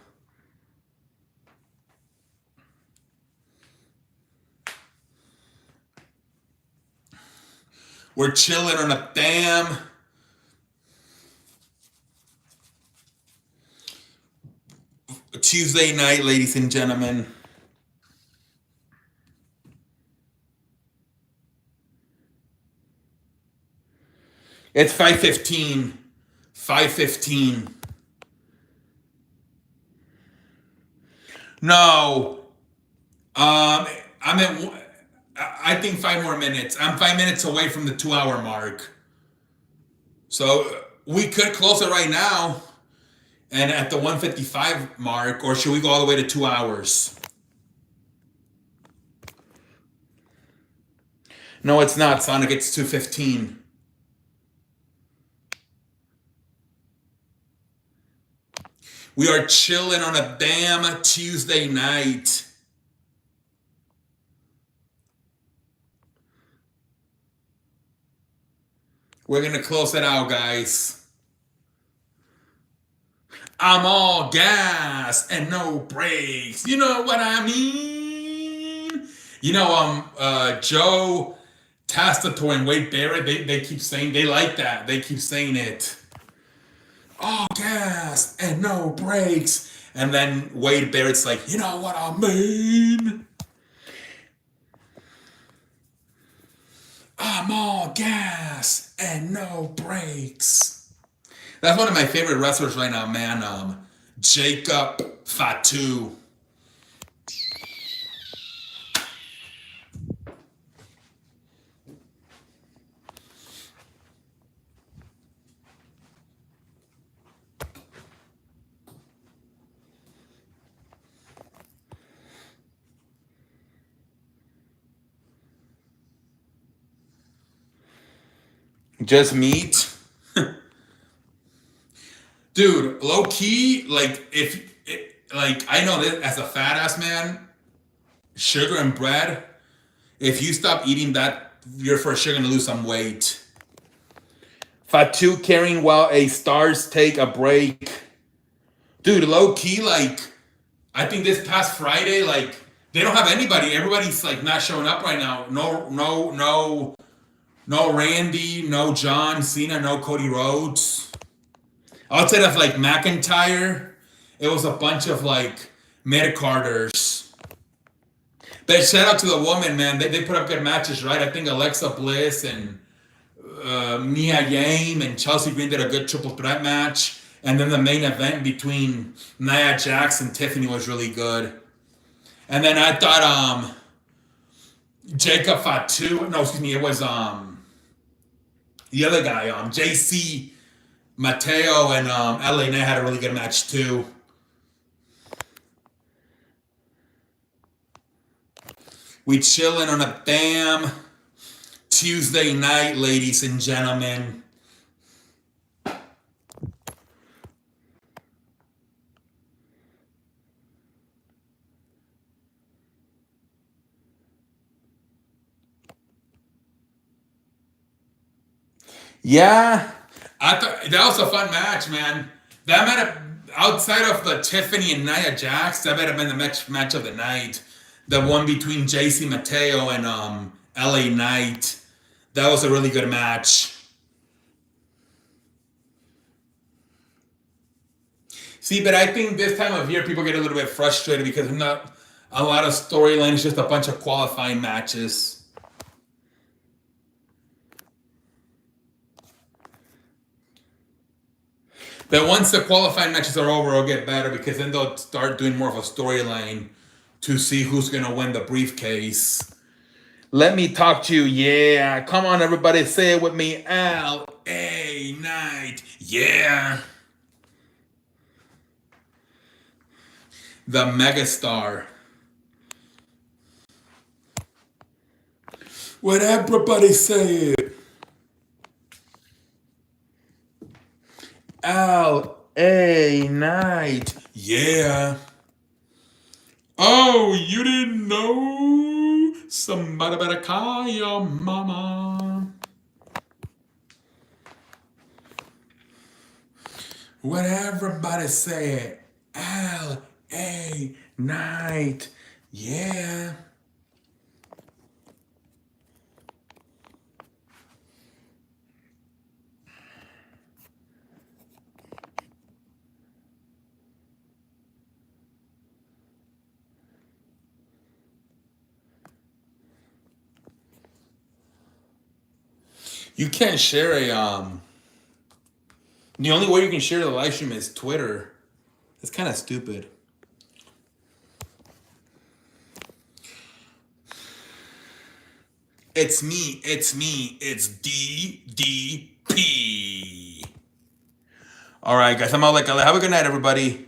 We're chilling on a damn Tuesday night, ladies and gentlemen. It's 5:15. 5:15. No. I think 5 more minutes. I'm 5 minutes away from the 2-hour mark. So we could close it right now and at the 1:55 mark, or should we go all the way to 2 hours? No, it's not, Sonic. It's 2:15. We are chilling on a damn Tuesday night. We're going to close it out, guys. I'm all gas and no brakes. You know what I mean? You know, Joe Tastator and Wade Barrett, they keep saying, they like that. They keep saying it. All gas and no brakes. And then Wade Barrett's like, you know what I mean? I'm all gas and no brakes. That's one of my favorite wrestlers right now, man. Jacob Fatu. Just meat. Dude, low key, like like I know this as a fat ass man, sugar and bread. If you stop eating that, you're for sure gonna lose some weight. Fatu carrying while a stars take a break. Dude, low key, like I think this past Friday, like they don't have anybody. Everybody's like not showing up right now. No Randy, no John Cena, no Cody Rhodes. Outside of like McIntyre, it was a bunch of like mid-carders. But shout out to the woman, man. They put up good matches, right? I think Alexa Bliss and Mia Yim and Chelsea Green did a good triple threat match. And then the main event between Nia Jax and Tiffany was really good. And then I thought Jacob Fatu, no, excuse me, it was the other guy, JC Mateo and LA Knight had a really good match too. We chilling on a BAM Tuesday night, ladies and gentlemen. Yeah, I thought that was a fun match, man. That might have, outside of the Tiffany and Nia Jax, that might have been the match of the night. The one between JC Mateo and LA Knight. That was a really good match. See, but I think this time of year people get a little bit frustrated because there's not a lot of storylines, just a bunch of qualifying matches. But once the qualifying matches are over, it'll get better because then they'll start doing more of a storyline to see who's going to win the briefcase. Let me talk to you. Yeah. Come on, everybody. Say it with me. LA Knight. Yeah. The megastar. What everybody say it. LA Knight. Yeah. Oh, you didn't know? Somebody better call your mama. What everybody said. LA Knight. Yeah. You can't share the only way you can share the live stream is Twitter. It's kind of stupid. It's me, it's DDP. All right, guys, I'm out like, have a good night, everybody.